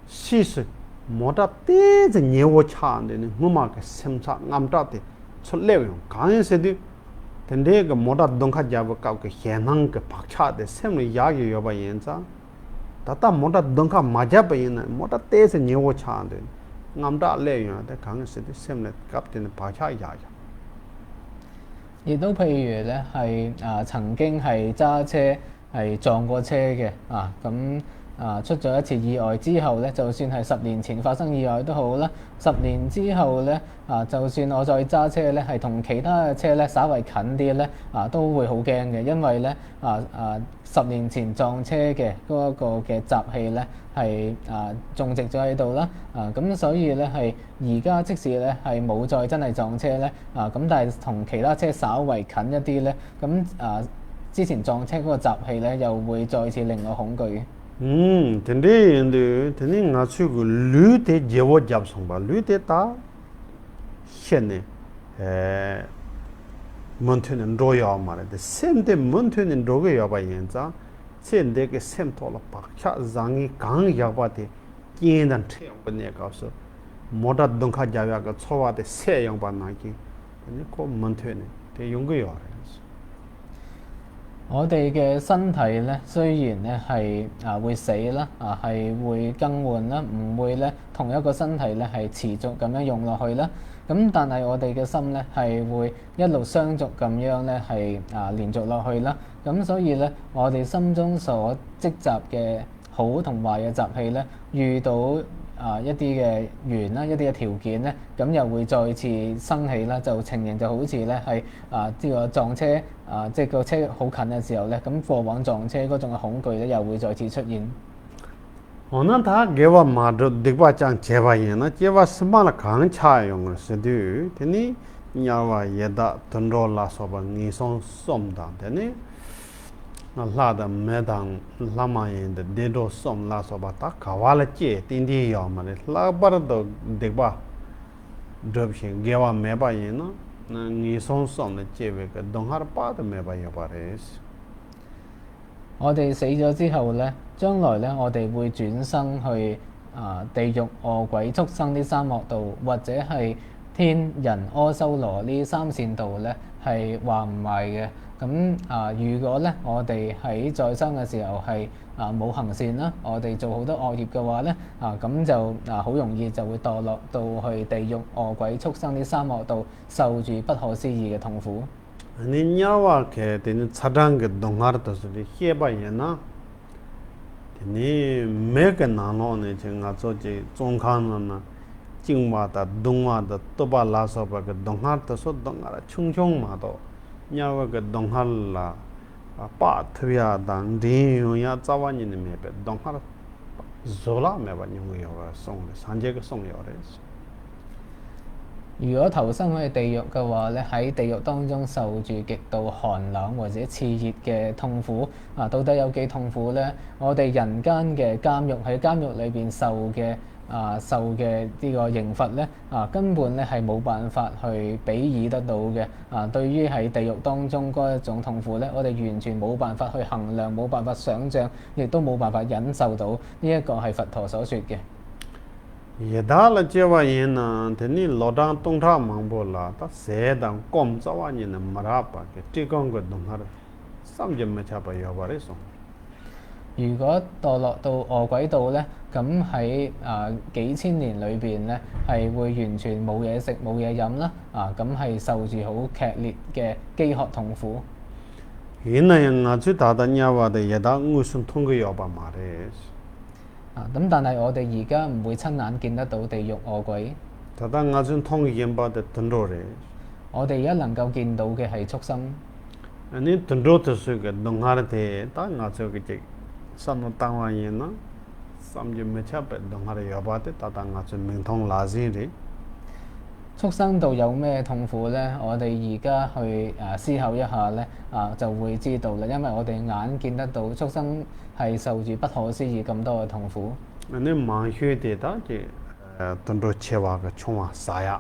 Speaker 1: 시스 모다 때제 녀워 차인데 뭐마게 샘차 남다데 철레요 강에서도 근데 그 모다 동카 잡 갖고 현황 그 박차데 샘을 야기 여봐 연자 다다 모다 동카 맞아 버이나 모다 때제 녀워 차인데 남다 레요 데 강에서도 샘을 값되는 박차 야야
Speaker 2: 亦都譬如咧係曾經係揸車係撞過車嘅咁出咗一次意外之後咧，就算係10年前發生意外都好啦，10年之後咧就算我再揸車咧係同其他嘅車咧稍為近啲咧都會好驚嘅，因為咧10年前撞車嘅嗰一個嘅習氣咧係種植咗喺度啦，咁所以咧係而家即使咧係冇再真係撞車咧咁但係同其他車稍為近一啲咧，咁之前撞車嗰個習氣咧又會再次令我恐懼。
Speaker 1: 근데 nga 추고 류대 제워 잡송 봐 류대다 현네 몬트는 로야 말데 셈데 몬트는 로게 야바 연자 셈데게 셈토라 박차 장이 강 야바데 끼엔단 태용번에 가서 모다 동카 자야가 초와데 세용 반나기 아니 고 몬트네 대 용거요
Speaker 2: 我哋嘅身體咧，雖然咧係會死啦，係會更換啦，唔會咧同一個身體咧係持續咁樣用落去啦。咁但係我哋嘅心咧係會一路相續咁樣咧係連續落去啦。咁所以咧，我哋心中所積集嘅好同壞嘅習氣咧，遇到一啲嘅緣啦，一啲嘅條件咧，咁又會再次生起啦，就情形就好似咧係呢個撞車即係個車好近嘅時候咧，咁過往撞車嗰種嘅恐懼咧又會再次出現。
Speaker 1: 오늘 다 개와 마도 득바장 제바이나 제바 스마라 강차용을 쓰두 되니 야와 예다 던로라 소바 니송 솜다 되니 라다 메당 라마인데 데도 솜라 소바 다 가왈레 띵디요 말에 라바르도 득바 드럽신 개와 메바이나 你送送的這位個東海巴的沒把有把的，
Speaker 2: 我哋死咗之後咧，將來咧我哋會轉生去地獄、餓鬼、畜生呢三惡道，或者係天人阿修羅呢三善道咧，係話唔埋嘅。咁如果咧我哋喺在生嘅時候係冇行善啦，我哋做好多惡業嘅話咧，咁就好容易就會墮落到去地獄、餓鬼、畜生呢三惡道，受住不可思議嘅痛苦。
Speaker 1: 你냐와 게 되는 차장 그 동하르도 소리 해봐야나. 니 매게 나노네 제가 저지 종칸나 징마다 동마다 또발라서 그 동하르도 소 동하라 충충마도 냐와 그 동할라 빠트야 당디야 자완이네 매베 동하라 졸라 매바 뇽요 송 산제가 송요레스.
Speaker 2: 如果投生去地獄嘅話咧，喺地獄當中受住極度寒冷或者熾熱嘅痛苦，到底有幾痛苦咧？我哋人間嘅監獄喺監獄裏邊受嘅呢個刑罰咧，根本咧係冇辦法去比擬得到嘅。對於喺地獄當中嗰一種痛苦咧，我哋完全冇辦法去衡量，冇辦法想像，亦都冇辦法忍受到。呢一個係佛陀所說嘅。
Speaker 1: 예달라 제와이나 데니 로당 동타 망볼라 다 세당 꼼자와니는 마라바게 띠건거 동하르 삼점매 잡아 여바레소.
Speaker 2: 如果墮落到餓鬼道咧，咁喺幾千年裏邊咧，係會完全冇嘢食冇嘢飲啦，咁係受住好劇烈嘅飢渴痛苦。
Speaker 1: 이나양 아주 다다냐와데 예다 무슨 통거 여바 마레스.
Speaker 2: 咁但係我哋而家唔會親眼見得到地獄餓鬼。
Speaker 1: 다다 아주 통기엠바데 던로레.
Speaker 2: 我哋而家能夠見到嘅係畜生。
Speaker 1: 아니 던로트스게 동하르데 다 아주게 산노 땅와이나 삼점매 잡아 동하르 여바데 다다 아주 명통 라지리.
Speaker 2: 畜生道有咩痛苦咧？我哋而家去思考一下咧，就會知道啦。因為我哋眼見得到畜生係受住不可思議咁多嘅痛苦。
Speaker 1: 你망휴데다 게 던로 체와가 총아 사야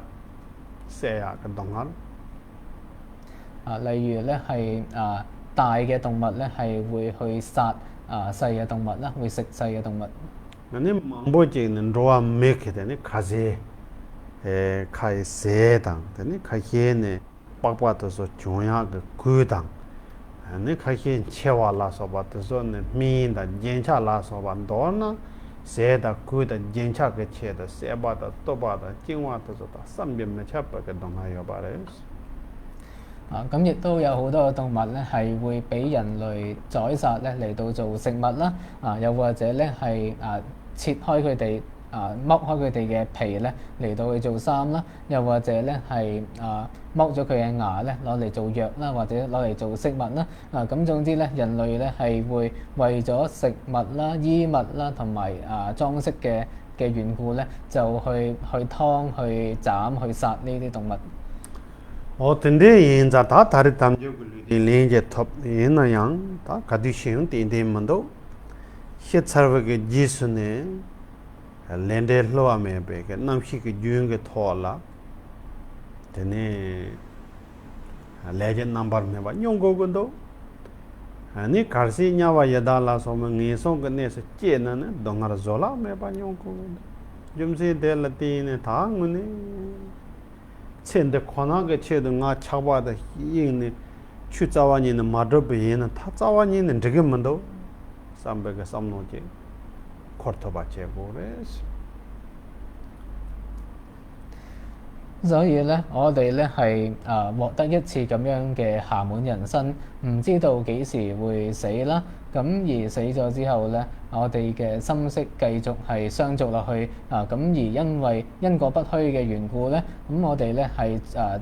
Speaker 1: 세야 그 동안
Speaker 2: 例如咧係大嘅動物咧係會去殺細嘅動物啦，會食細嘅動物。
Speaker 1: 你망보지는 로아 메케데니 가제 카이 세당 데니 카히네 빡빡도서 중요한 그 구당 네 카히 체와라서 바도서네 민다 젠차라서 반도나 세다 구다 젠차 그 체다 세바다 또바다 징와도서다 삼변매 찹바게 동하여 바레스.
Speaker 2: 咁亦都有好多嘅動物咧係會俾人類宰殺咧嚟到做食物啦，又或者咧係切開佢哋剝開佢哋嘅皮咧嚟到去做衫啦，又或者咧係剝咗佢嘅牙咧攞嚟做藥啦，或者攞嚟做飾物啦。咁總之咧，人類咧係會為咗食物啦、衣物啦同埋裝飾嘅緣故咧，就去劏、去斬、去殺呢啲動物。
Speaker 1: 어떤데 인자 다 다리 담주고 린제 톱 이나양 다 가디시운 딘딘만도 히차르게 지스네 렌데 로아메 베게 남시게 주응게 토라 데네 레전 넘버 메바 뇽고고도 아니 가르시냐와 야달라 소명이 송근에서 찌나네 동아라 졸라 메바 뇽고고 좀시 델라티네 당문에 첸데 코나게 체드가 차바다 이네 추자와니는 마더베는 타자와니는 되게만도 삼베가 삼노지 코르토바체 보레스.
Speaker 2: 所以咧，我哋咧係獲得一次咁樣嘅暇滿人生，唔知道幾時會死啦。咁而死咗之後咧，我哋嘅心識繼續係相續落去咁而因為因果不虛嘅緣故咧，咁我哋咧係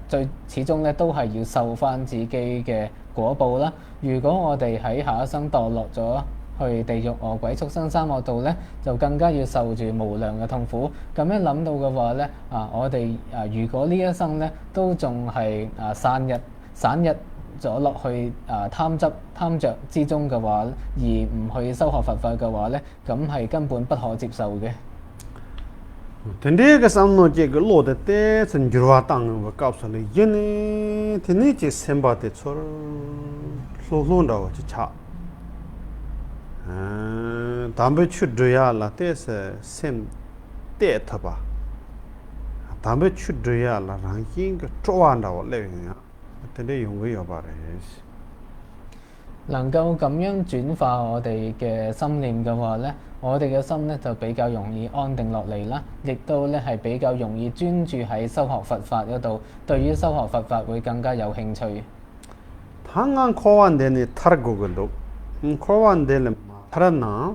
Speaker 2: 最始終咧都係要受翻自己嘅果報啦。如果我哋喺下一生墮落咗去地獄、餓鬼、畜生三惡道咧，就更加要受住無量嘅痛苦。咁樣諗到嘅話咧，我哋如果呢一生咧都仲係散逸咗落去貪着之中嘅話，而唔去修學佛法嘅話咧，咁係根本不可接受嘅。
Speaker 1: Tende ka samno je ga lo de te san jirwa tang wa kap sa le yin tene je semba te chor lo lo da wa cha dambe chu do ya la te se sem te ta ba dambe chu do ya la rang yin ga zhuo wa da wa le ya tende yong ge yo ba re
Speaker 2: 能夠咁樣轉化我哋嘅心念嘅話咧，我哋嘅心咧就比較容易安定落嚟啦，亦都咧係比較容易專注喺修學佛法嗰度，對於修學佛法會更加有興趣。
Speaker 1: 당한 코완데니 타르고글도 코완데는 타르나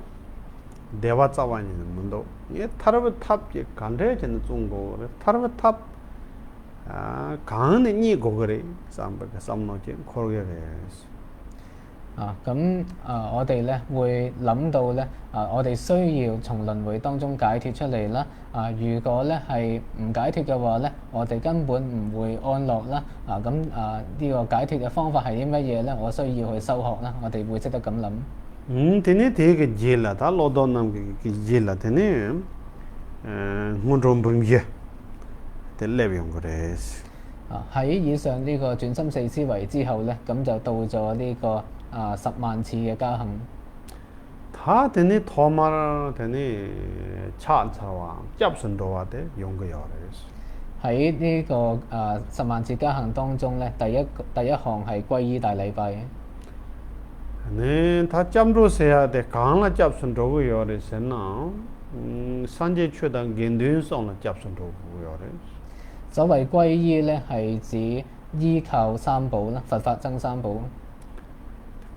Speaker 1: 대화 짜와니는 문도 예 타르브 탑이 간레제는 중고 타르브 탑 강은 이 고거래 삼바가 삼노지 코르게
Speaker 2: 我哋咧會諗到咧我哋需要從輪迴當中解脫出嚟啦。如果咧係唔解脫嘅話咧，我哋根本唔會安樂啦。呢個解脫嘅方法係啲乜嘢咧？我需要去修學啦。我哋會識得咁諗。
Speaker 1: 되네 되게 제라 다 로도남 그 제라 되네 문좀 분게 될레비용 그래스
Speaker 2: 喺以上呢個轉心四思維之後咧，咁就到咗呢個10萬次嘅加行。
Speaker 1: 다 되네 토마라 되네 차차와 잡선도와 돼 용거요 그래스
Speaker 2: 喺呢個10萬次加行當中咧，第一項係歸依大禮拜。
Speaker 1: 네, 다 잠로세야 돼. 강라 잡선도고 요래서나 산제 최단 견된성을 잡선도고 요래.
Speaker 2: 所謂歸依咧，係指依靠三寶啦，佛法僧三寶。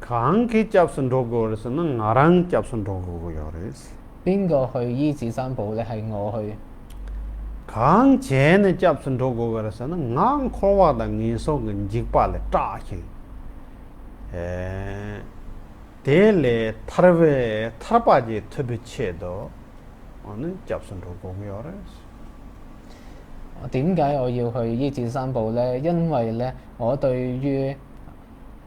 Speaker 1: 강기 잡선도고 그래서는 나랑 잡선도고 요래.
Speaker 2: 邊個去依止三寶咧？係我去。
Speaker 1: 강제는 잡선도고 그래서는 난 코와다 인속은 직발에 짜히. 대레 타르베 타르바지特別切도 어느 잡선도고 요래.
Speaker 2: 點解我要去依止三寶咧？因為咧，我對於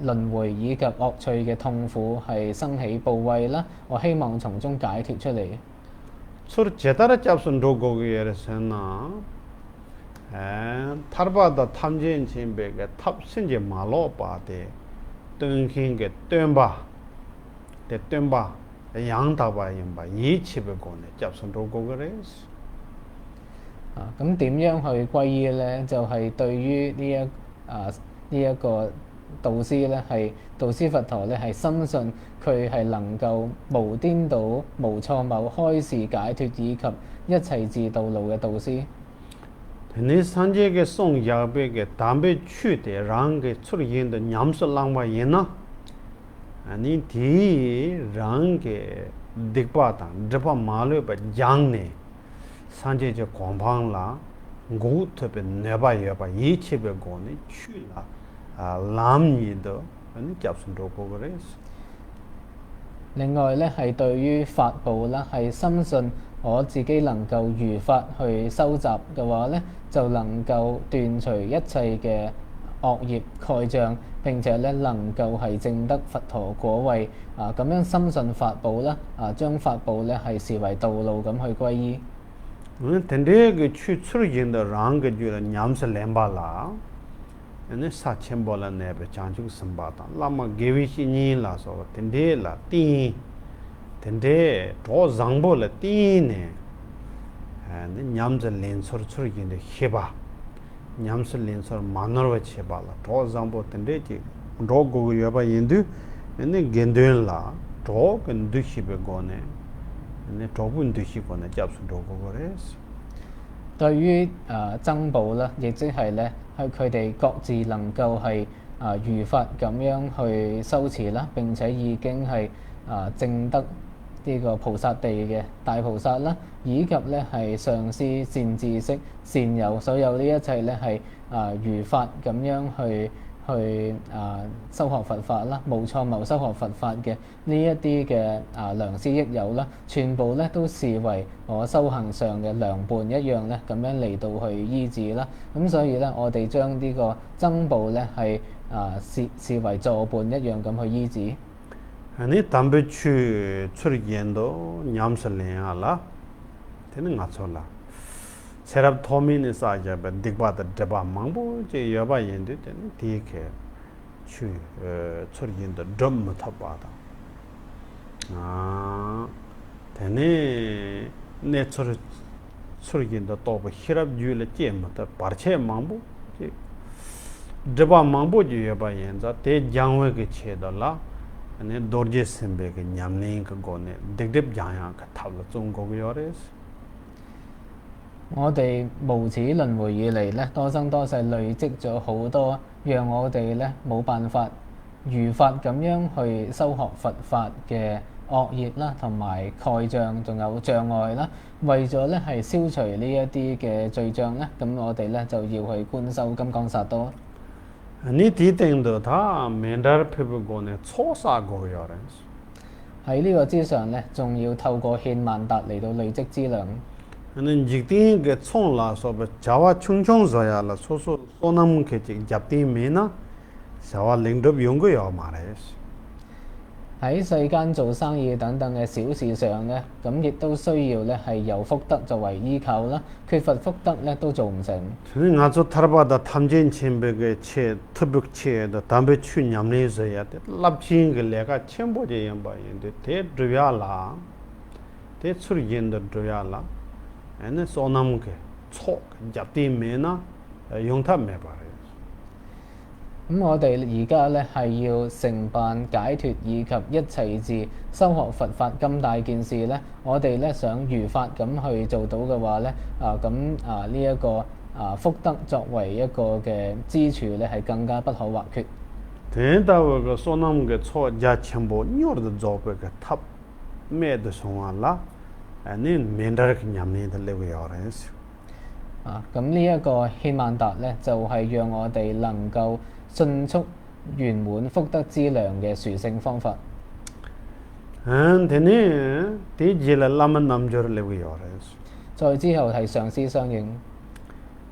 Speaker 2: 輪迴以及惡趣嘅痛苦係生起怖畏啦，我希望從中解脫出嚟。
Speaker 1: 서로 제대로 잡선도고 요래서나 타르바다 탐진 진베가 탑신제 말로 바데 뜬긴게 뜬바 대 뜬바 양다바 임바 이치베 고네 잡선도고 그래서
Speaker 2: 咁點樣去歸依咧？就係、對於呢一個導師咧，係導師佛陀咧，係深信佢係能夠無顛倒、無錯謬、開示解脫以及一切自道路嘅導師。
Speaker 1: 네 산제게 송야베게 담배 취대 랑게 출hiện的 냠슬랑바 예나 아니 디 랑게 딕바다 드바 말레바 장네 산제제 공방라 고트베 네바여바 이치베 고네 취라 람니도 아니 잡순도고 그래서
Speaker 2: 另外咧係對於法寶啦，係深信我自己能夠如法去收集嘅話咧，就能夠斷除一切嘅惡業蓋障，並且咧能夠係證得佛陀果位咁樣深信法寶啦，將法寶咧係視為道路咁去歸依。
Speaker 1: 근데 출hiện的 랑게 주라 냠슬 렘발라 네 사천볼라 네베 장죽 선바다 라마 게위시니라서 텐데라 띠 텐데 도 장볼라 띠네 네 냠슬 렌서르 출hiện的 해바 냠슬 렌서르 만너와 쳐발라 도 장보 텐데지 도고 여바 인도 네 겐들라 도 근두시베 고네 네 도분두시고네 잡수도고 그래서
Speaker 2: 對於僧寶啦，亦即係咧，係佢哋各自能夠係如法咁樣去修持啦，並且已經係證得呢個菩薩地嘅大菩薩啦，以及咧係上師善知識、善友，所有呢一切咧係如法咁樣去修學佛法啦，無錯謬修學佛法嘅呢一啲嘅良師益友啦，全部咧都視為我修行上嘅良伴一樣咧，咁樣嚟到去醫治啦。咁所以咧，我哋將呢個僧寶咧係視為助伴一樣咁去醫治。
Speaker 1: 아니 담배 출연도 냠슬래야라 되는 가sol라 체랍 토미니 사자베 딕바다 데바 망보 제 여바 연데 디케 추 처리인데 덤 타바다 아 되네 내 처리인데 또 히랍 줄에 쩨마다 바르체 망보 데바 망보 제 여바 연자 대 장외게 체달라 네 도르제 셈베게 냠네 그 고네 딕딕 장야 그 탑로 중국 요레스
Speaker 2: 我哋無始輪迴以嚟咧，多生多世累積咗好多，讓我哋咧冇辦法如法咁樣去修學佛法嘅惡業啦，同埋蓋障，仲有障礙啦。為咗咧係消除呢一啲嘅罪障咧，咁我哋咧就要去觀修金剛薩埵。
Speaker 1: 你睇定到他面對皮膚過呢，錯殺過有人。
Speaker 2: 喺呢個之上咧，仲要透過獻萬達嚟到累積資糧。
Speaker 1: 는 직딩 게 총라서 자와 충충서야라 소소 소남 게 잡디 메나 자와 링덥 용거요 말해스
Speaker 2: 喺世間做生意等等嘅小事上咧，咁亦都需要咧係有福德作為依靠啦，缺乏福德咧都做唔成。
Speaker 1: 아주 타르바다 탐진 쳔베게 체 특벽체의 담배 추냠내서야 돼 랍진 게 내가 쳔보제 연바인데 대 드야라 대 출연도 드야라 에네 소남게 초 잡디 메나 용탑 메바레
Speaker 2: 咁我哋而家咧係要承辦解脱以及一齊治修學佛法咁大件事咧，我哋咧想如法咁去做到嘅話咧，呢一個福德作為一個嘅支柱咧係更加不可或缺。
Speaker 1: 된다고 그 소남게 초자 첨보 녀르도 조베게 탑 메드 송알라 아니 멘다르 냠네데 레고요레스
Speaker 2: 咁呢一個獻萬達咧，就係、讓我哋能夠迅速圓滿福德資糧嘅殊勝方法。
Speaker 1: 되네 디질라 라만 남저르 레고요레스
Speaker 2: 再之後係上師相應。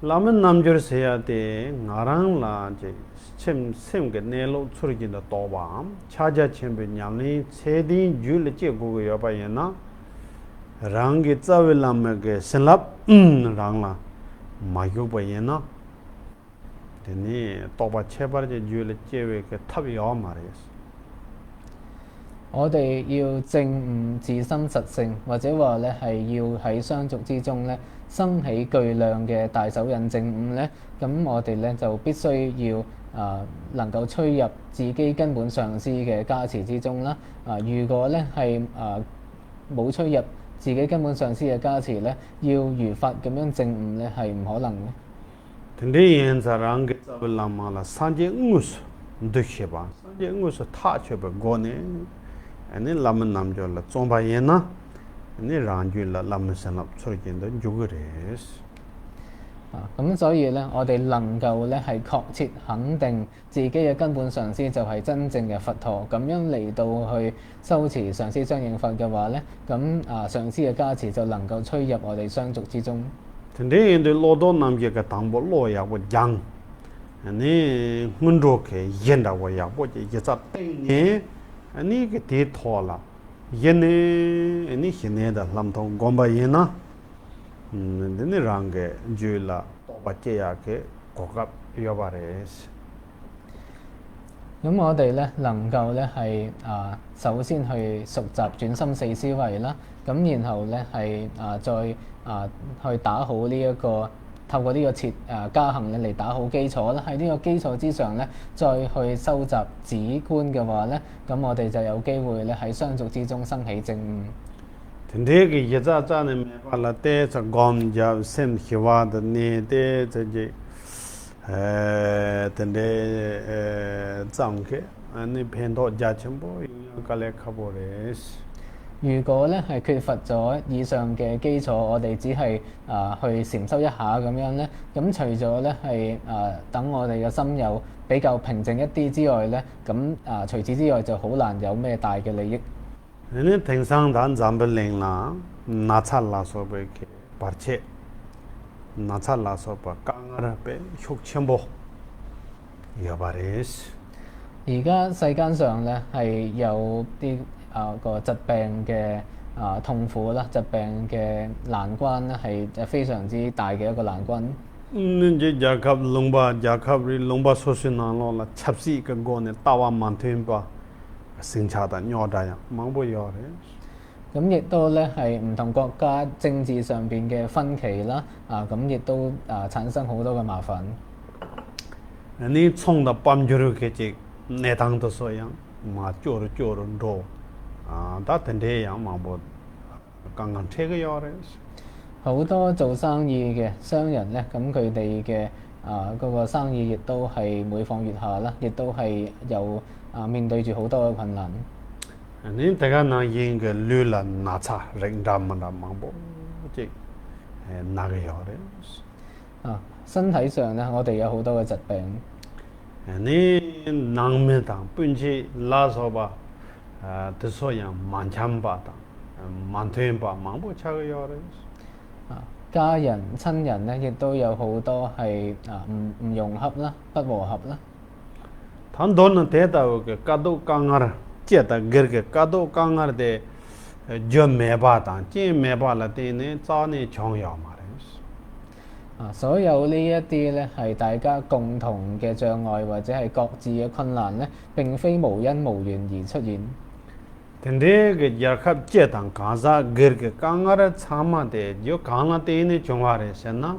Speaker 1: 라만 남저르 세야데 나랑라 제 셈게 내로 추르긴다 도밤 차자 쳔베 냠네 세디 줄레 제고고 여바예나 랑게 짜벨람게 센랍 랑라 마교바예나 되니 도바 체바르제 줄레 제웨게 탑이요 말이스
Speaker 2: 我哋要證悟自心實性，或者話咧係要喺相續之中咧生起巨量嘅大手印證悟咧，咁我哋咧就必須要能夠趨入自己根本上師嘅加持之中啦。如果咧係冇趨入自己根本上師嘅加持咧，要如法咁樣證悟咧係唔可能嘅。
Speaker 1: 근데 yen사랑게 짜벨람마라 산제 응우스 드셔봐 산제 응우스 타쳐봐 고네 아니 라면 남절라 좀바예나 아니 랑줄라 라면 산랍 소리긴도 주그레스
Speaker 2: 咁所以咧，我哋能夠咧係確切肯定自己嘅根本上師就係真正嘅佛陀，咁樣嚟到去修持上師相應法嘅話咧，咁上師嘅加持就能夠趨入我哋相續之中。
Speaker 1: 근데 인도 로도 남게가 당보 로야고 양 아니 문로케 yen다고 야고 예자 땡네 아니 그 디토라 얘네 아니 히네다 람통 곰바예나 근데 랑게 줄라 또바케야게 고갑 여바레스
Speaker 2: 咁我哋咧能夠咧係首先去熟習轉心四思維啦，咁然後咧係再去打好呢、一個透過呢個加行咧嚟打好基礎啦。喺呢個基礎之上咧，再去收集止觀嘅話咧，咁我哋就有機會咧喺相續之中生起證悟。
Speaker 1: 근데 그 여자자네 메발라 때저 검자 셈 희와드 네데 저지 근데 잠게 아니 펜도 자첨보 갈래 카보레스
Speaker 2: 如果咧係缺乏咗以上嘅基礎，我哋只係去禪修一下咁樣咧，咁除咗咧係等我哋嘅心有比較平靜一啲之外咧，咁除此之外就好難有咩大嘅利益。
Speaker 1: 얘는 탱상단 잠벨랭라 나찰라서 베게 바체 나찰라서 바 강아라베 흉첨보 여바레스
Speaker 2: 而家世間上咧係有啲個疾病嘅痛苦啦、疾病嘅難關咧係非常之大嘅一個難關。
Speaker 1: 이제 야갑 롱바 야갑리 롱바 소신나로라 찹시 그거네 따와 만템바 생차다 녀다야 망보여래
Speaker 2: 咁亦都咧係唔同國家政治上邊嘅分歧啦，咁亦都產生好多嘅麻煩。
Speaker 1: 아니 총다 밤저렇게지 내 당도 소양 마 쪼르쪼르로 다 된대야 망보 강강 퇴거여래
Speaker 2: 好多做生意嘅商人咧，咁佢哋嘅嗰個生意亦都係每況愈下啦，亦都係有面對住好多嘅困難。
Speaker 1: 아니 내가 나 인게 류라 나차 랭담만다 망보 지 나게여래
Speaker 2: 身體上咧，我哋有好多嘅疾病。
Speaker 1: 아니 낭메당 뿐지 라서바 드소양 만참바다 만퇴바 망보 차게여래
Speaker 2: 家人親人咧，亦都有好多係唔融合啦，不和合啦。
Speaker 1: 단도는 대다오게 까도 강하라 제다 거게 까도 강하데 저 매바다 제 매바라 때네 자네 정야 말이야
Speaker 2: 所有呢一啲咧係大家共同嘅障礙或者係各自嘅困難咧，並非無因無緣而出現。
Speaker 1: 근데 그 야캅 제당 가자 거게 강하라 참아데 요 강하 때네 정화래잖아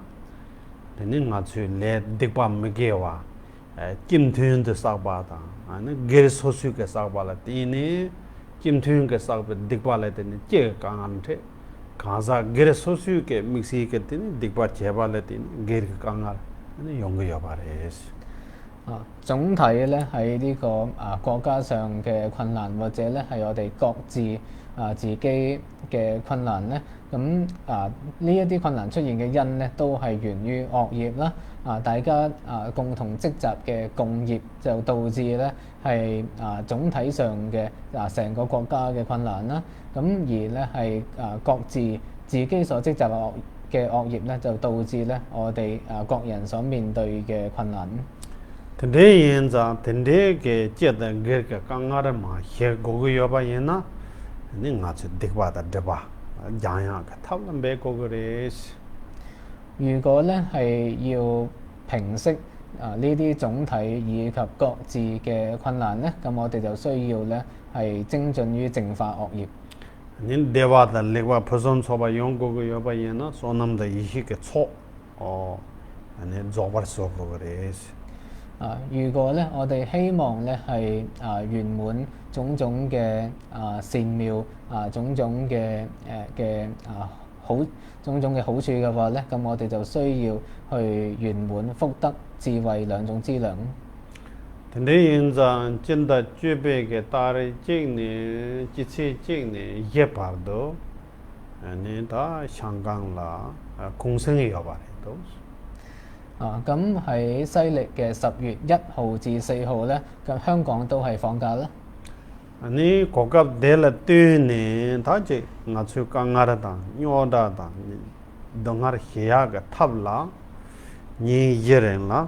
Speaker 1: 근데 맞추 레 딕바 메게와 김투윤도 싹바다 아니 게르소수게 싹발라 때네 김투윤게 싹바 딕발라 때네 제 강한테 가자 게르소수게 믹시게 때네 딕바 제발라 때네 게르 강하 아니 용거여 바레스
Speaker 2: 總體咧喺呢個國家上嘅困難，或者咧係我哋各自自己嘅困難咧，咁呢一啲困難出現嘅因咧，都係源於惡業啦。大家共同積集嘅共業就導致咧係總體上嘅成個國家嘅困難啦。咁而咧係各自己所積集嘅惡業咧，就導致咧我哋各人所面對嘅困難。
Speaker 1: 근데 연자 근데게 제다 거게 강하라 마 해고고 여바이나 니 나츠 딕바다 데바 야야가 탑는 메고 그래스
Speaker 2: 如果咧係要平息呢啲總體以及各自嘅困難咧，咁我哋就需要咧係精進於淨化惡業。
Speaker 1: 닌 데바다 렉바 퍼선 소바 용고고 여바이나 소남다 이히게 초 아니 조바르 소고 그래스
Speaker 2: 如果咧我哋希望咧係圓滿種種嘅善妙種種嘅種種嘅好處嘅話咧，咁我哋就需要去圓滿福德智慧兩種資糧。
Speaker 1: 근데 연자 진다 주베게 따르 찍네 지치 찍네 예파도 아니 다 상강라 공생이 여바래도
Speaker 2: 咁喺西歷嘅10月1號至4號咧，咁香港都係放假啦。
Speaker 1: 아니 고갑 데라 뜨네 다지 나츠 강하라다 뇨다다 동하르 히야가 탑라 니 예ren라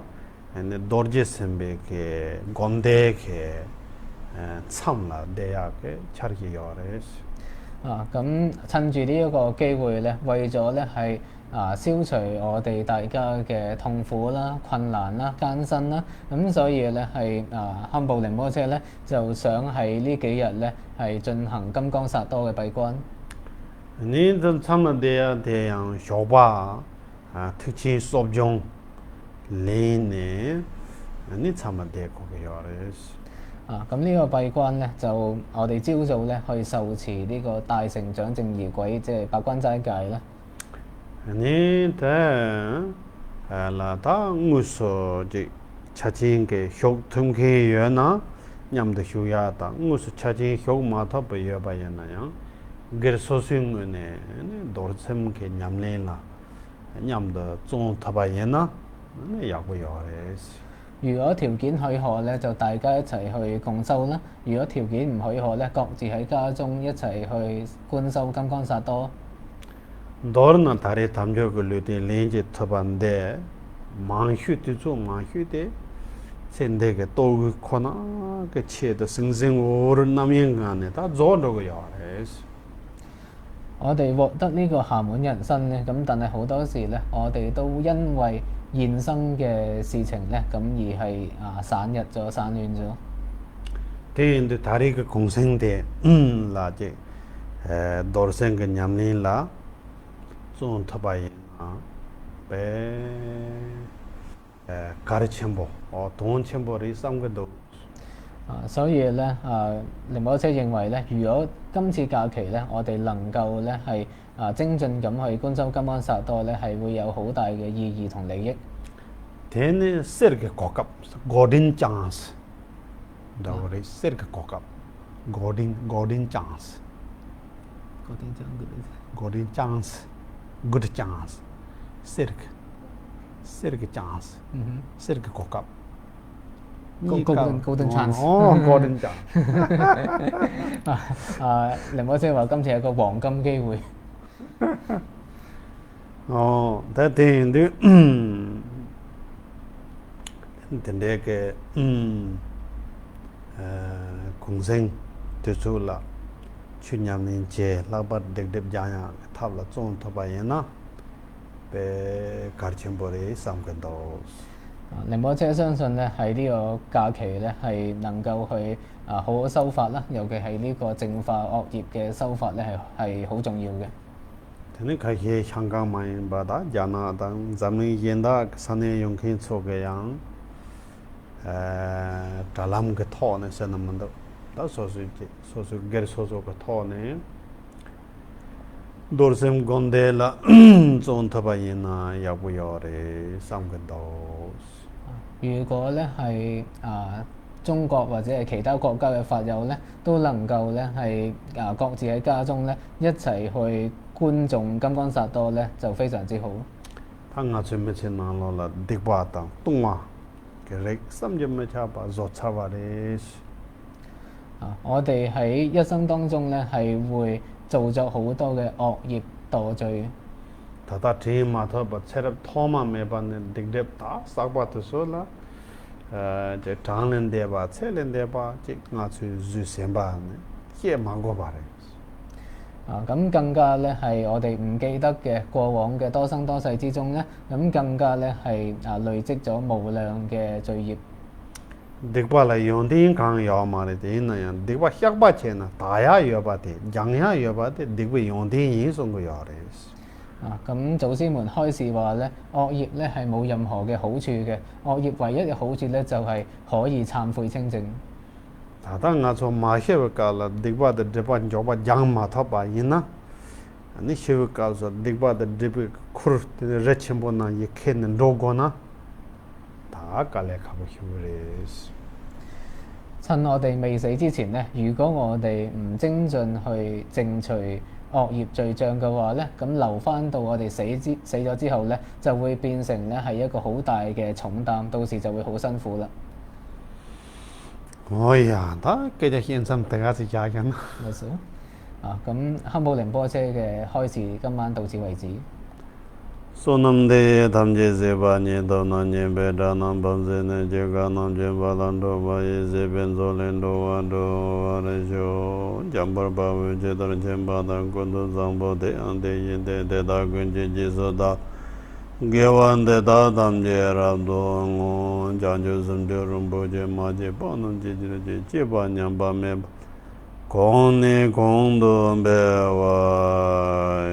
Speaker 1: 아니 도르제 셈베게 곤데게 참라 대야게 차르기 요레스
Speaker 2: 咁趁住呢一個機會咧，為咗咧係消除我哋大家嘅痛苦啦、困難啦、艱辛啦，咁所以咧係堪布寧摩車咧就想喺呢幾日咧係進行金剛薩多嘅閉關。
Speaker 1: 니들 참나 대야 대양 쇼바 특히 수업종 레네 아니 참나 대고게 요레스
Speaker 2: 咁呢個閉關咧，就我哋朝早咧去受持呢個大乘長正儀軌，即係八關齋戒啦。
Speaker 1: 아니 라다 무서 지 차진게 효 tum게 여나 냠도 효야다 무서 차진 효 마타 버여 봐야나요 게르소싱네 도르셈게 냠레라 냠도 좀 타바야나 네 야고요레스
Speaker 2: 如果條件許可咧，就大家一齊去共修啦；如果條件唔許可咧，各自喺家中一齊去觀修金剛薩多。
Speaker 1: 도르나 다리 담적을 르데 렌제 터반데 망휴티조 망휴데 센데게 또 코나 그 치에도 승승오를 남연간에 다 조르고요.
Speaker 2: 我哋獲得呢個暇滿人生咧，咁但係好多時咧，我哋都因為現生嘅事情咧，咁而係散逸咗、散亂咗。
Speaker 1: 대인도 다리가 공생대 라제 도르생가 냠린라 좀 타바이나 배 가르침보 돈 첨보를 삼거도
Speaker 2: 所以咧寧波車認為咧，如果今次假期咧，我哋能夠咧係精進咁去觀修金剛薩埵咧，係會有好大嘅意義同利益。
Speaker 1: 대는 세르게 고급 고딘 찬스 다오레 세르게 고급 고딘 찬스 고딘 찬스 good chance 세르게 찬스 세르게 고급
Speaker 2: golden chance。golden
Speaker 1: chance。
Speaker 2: 寧波車話今次係個黃金機會。
Speaker 1: 但係啲근데 그 공생 되줄라 춘냠는 제 라바 덱덱 자야 탑라 좀 터바이나 배 가르침벌이 삼근도
Speaker 2: 寧波車相信咧喺呢個假期咧係能夠去好好修法啦，尤其係呢個淨化惡業嘅修法咧係好重要嘅。
Speaker 1: 저는 가게香港많이 받아 자나당 잠이 yen다 산에 용킨 속에양 다람 그 토네 세는만도 다 소수 게르 소소 그 토네 도르셈 곤데라 좀 타바이나 야부요레 삼근도
Speaker 2: 如果咧係中國或者係其他國家嘅法友咧，都能夠咧係各自喺家中咧一齊去觀眾金剛薩埵咧，就非常之好。
Speaker 1: 당아 쯤에치나로라 딕바당 뚱와 그렉 삼점메차바 조차바레
Speaker 2: 我哋喺一生當中咧係會做咗好多嘅惡業墮罪。
Speaker 1: 다다 테마토바 체럽 토마 메반네 딕뎁다 싹바트솔라 제 장렌데바 첼렌데바 제 나츠 주셈바네 게 망고바레
Speaker 2: 咁更加咧係我哋唔記得嘅過往嘅多生多世之中咧，咁更加咧係累積咗無量嘅罪業。
Speaker 1: 딕바라 용딘 강 야마레 데나야 딕바 혁바체나 다야 여바데 장야 여바데 딕바 용딘 인송고 야레스
Speaker 2: 咁祖師們開示話咧，惡業咧係冇任何嘅好處嘅，惡業唯一嘅好處咧就係可以懺悔清淨。
Speaker 1: 다당아 좀 마셰베깔라 딕바데 데반 조바 장마타바 이나 아니 셰베깔서 딕바데 딕베 쿠르 레침보나 예케는 로고나 다 깔레 가보 히브레스
Speaker 2: 趁我哋未死之前咧，如果我哋唔精進去淨除惡業罪障嘅話咧，咁留翻到我哋死咗之後咧，就會變成咧係一個好大嘅重擔，到時就會好辛苦啦。
Speaker 1: 오야 다 깨자 현상 때가지 자견
Speaker 2: 咁堪布寧波車嘅開示今晚到此為止。
Speaker 1: 소남데 담제세바니 도나니 베다남 밤세네 제가남 제발란도 바이세 벤솔렌도 완도 아레쇼 잠벌바부 제다른 젬바단 콘도 상보데 안데 인데 데다 근제 지소다 게완데다 담제라도 잔주슴데름 보제 마제 빠는 지지르제 제바냥 밤에 공네 공도 배와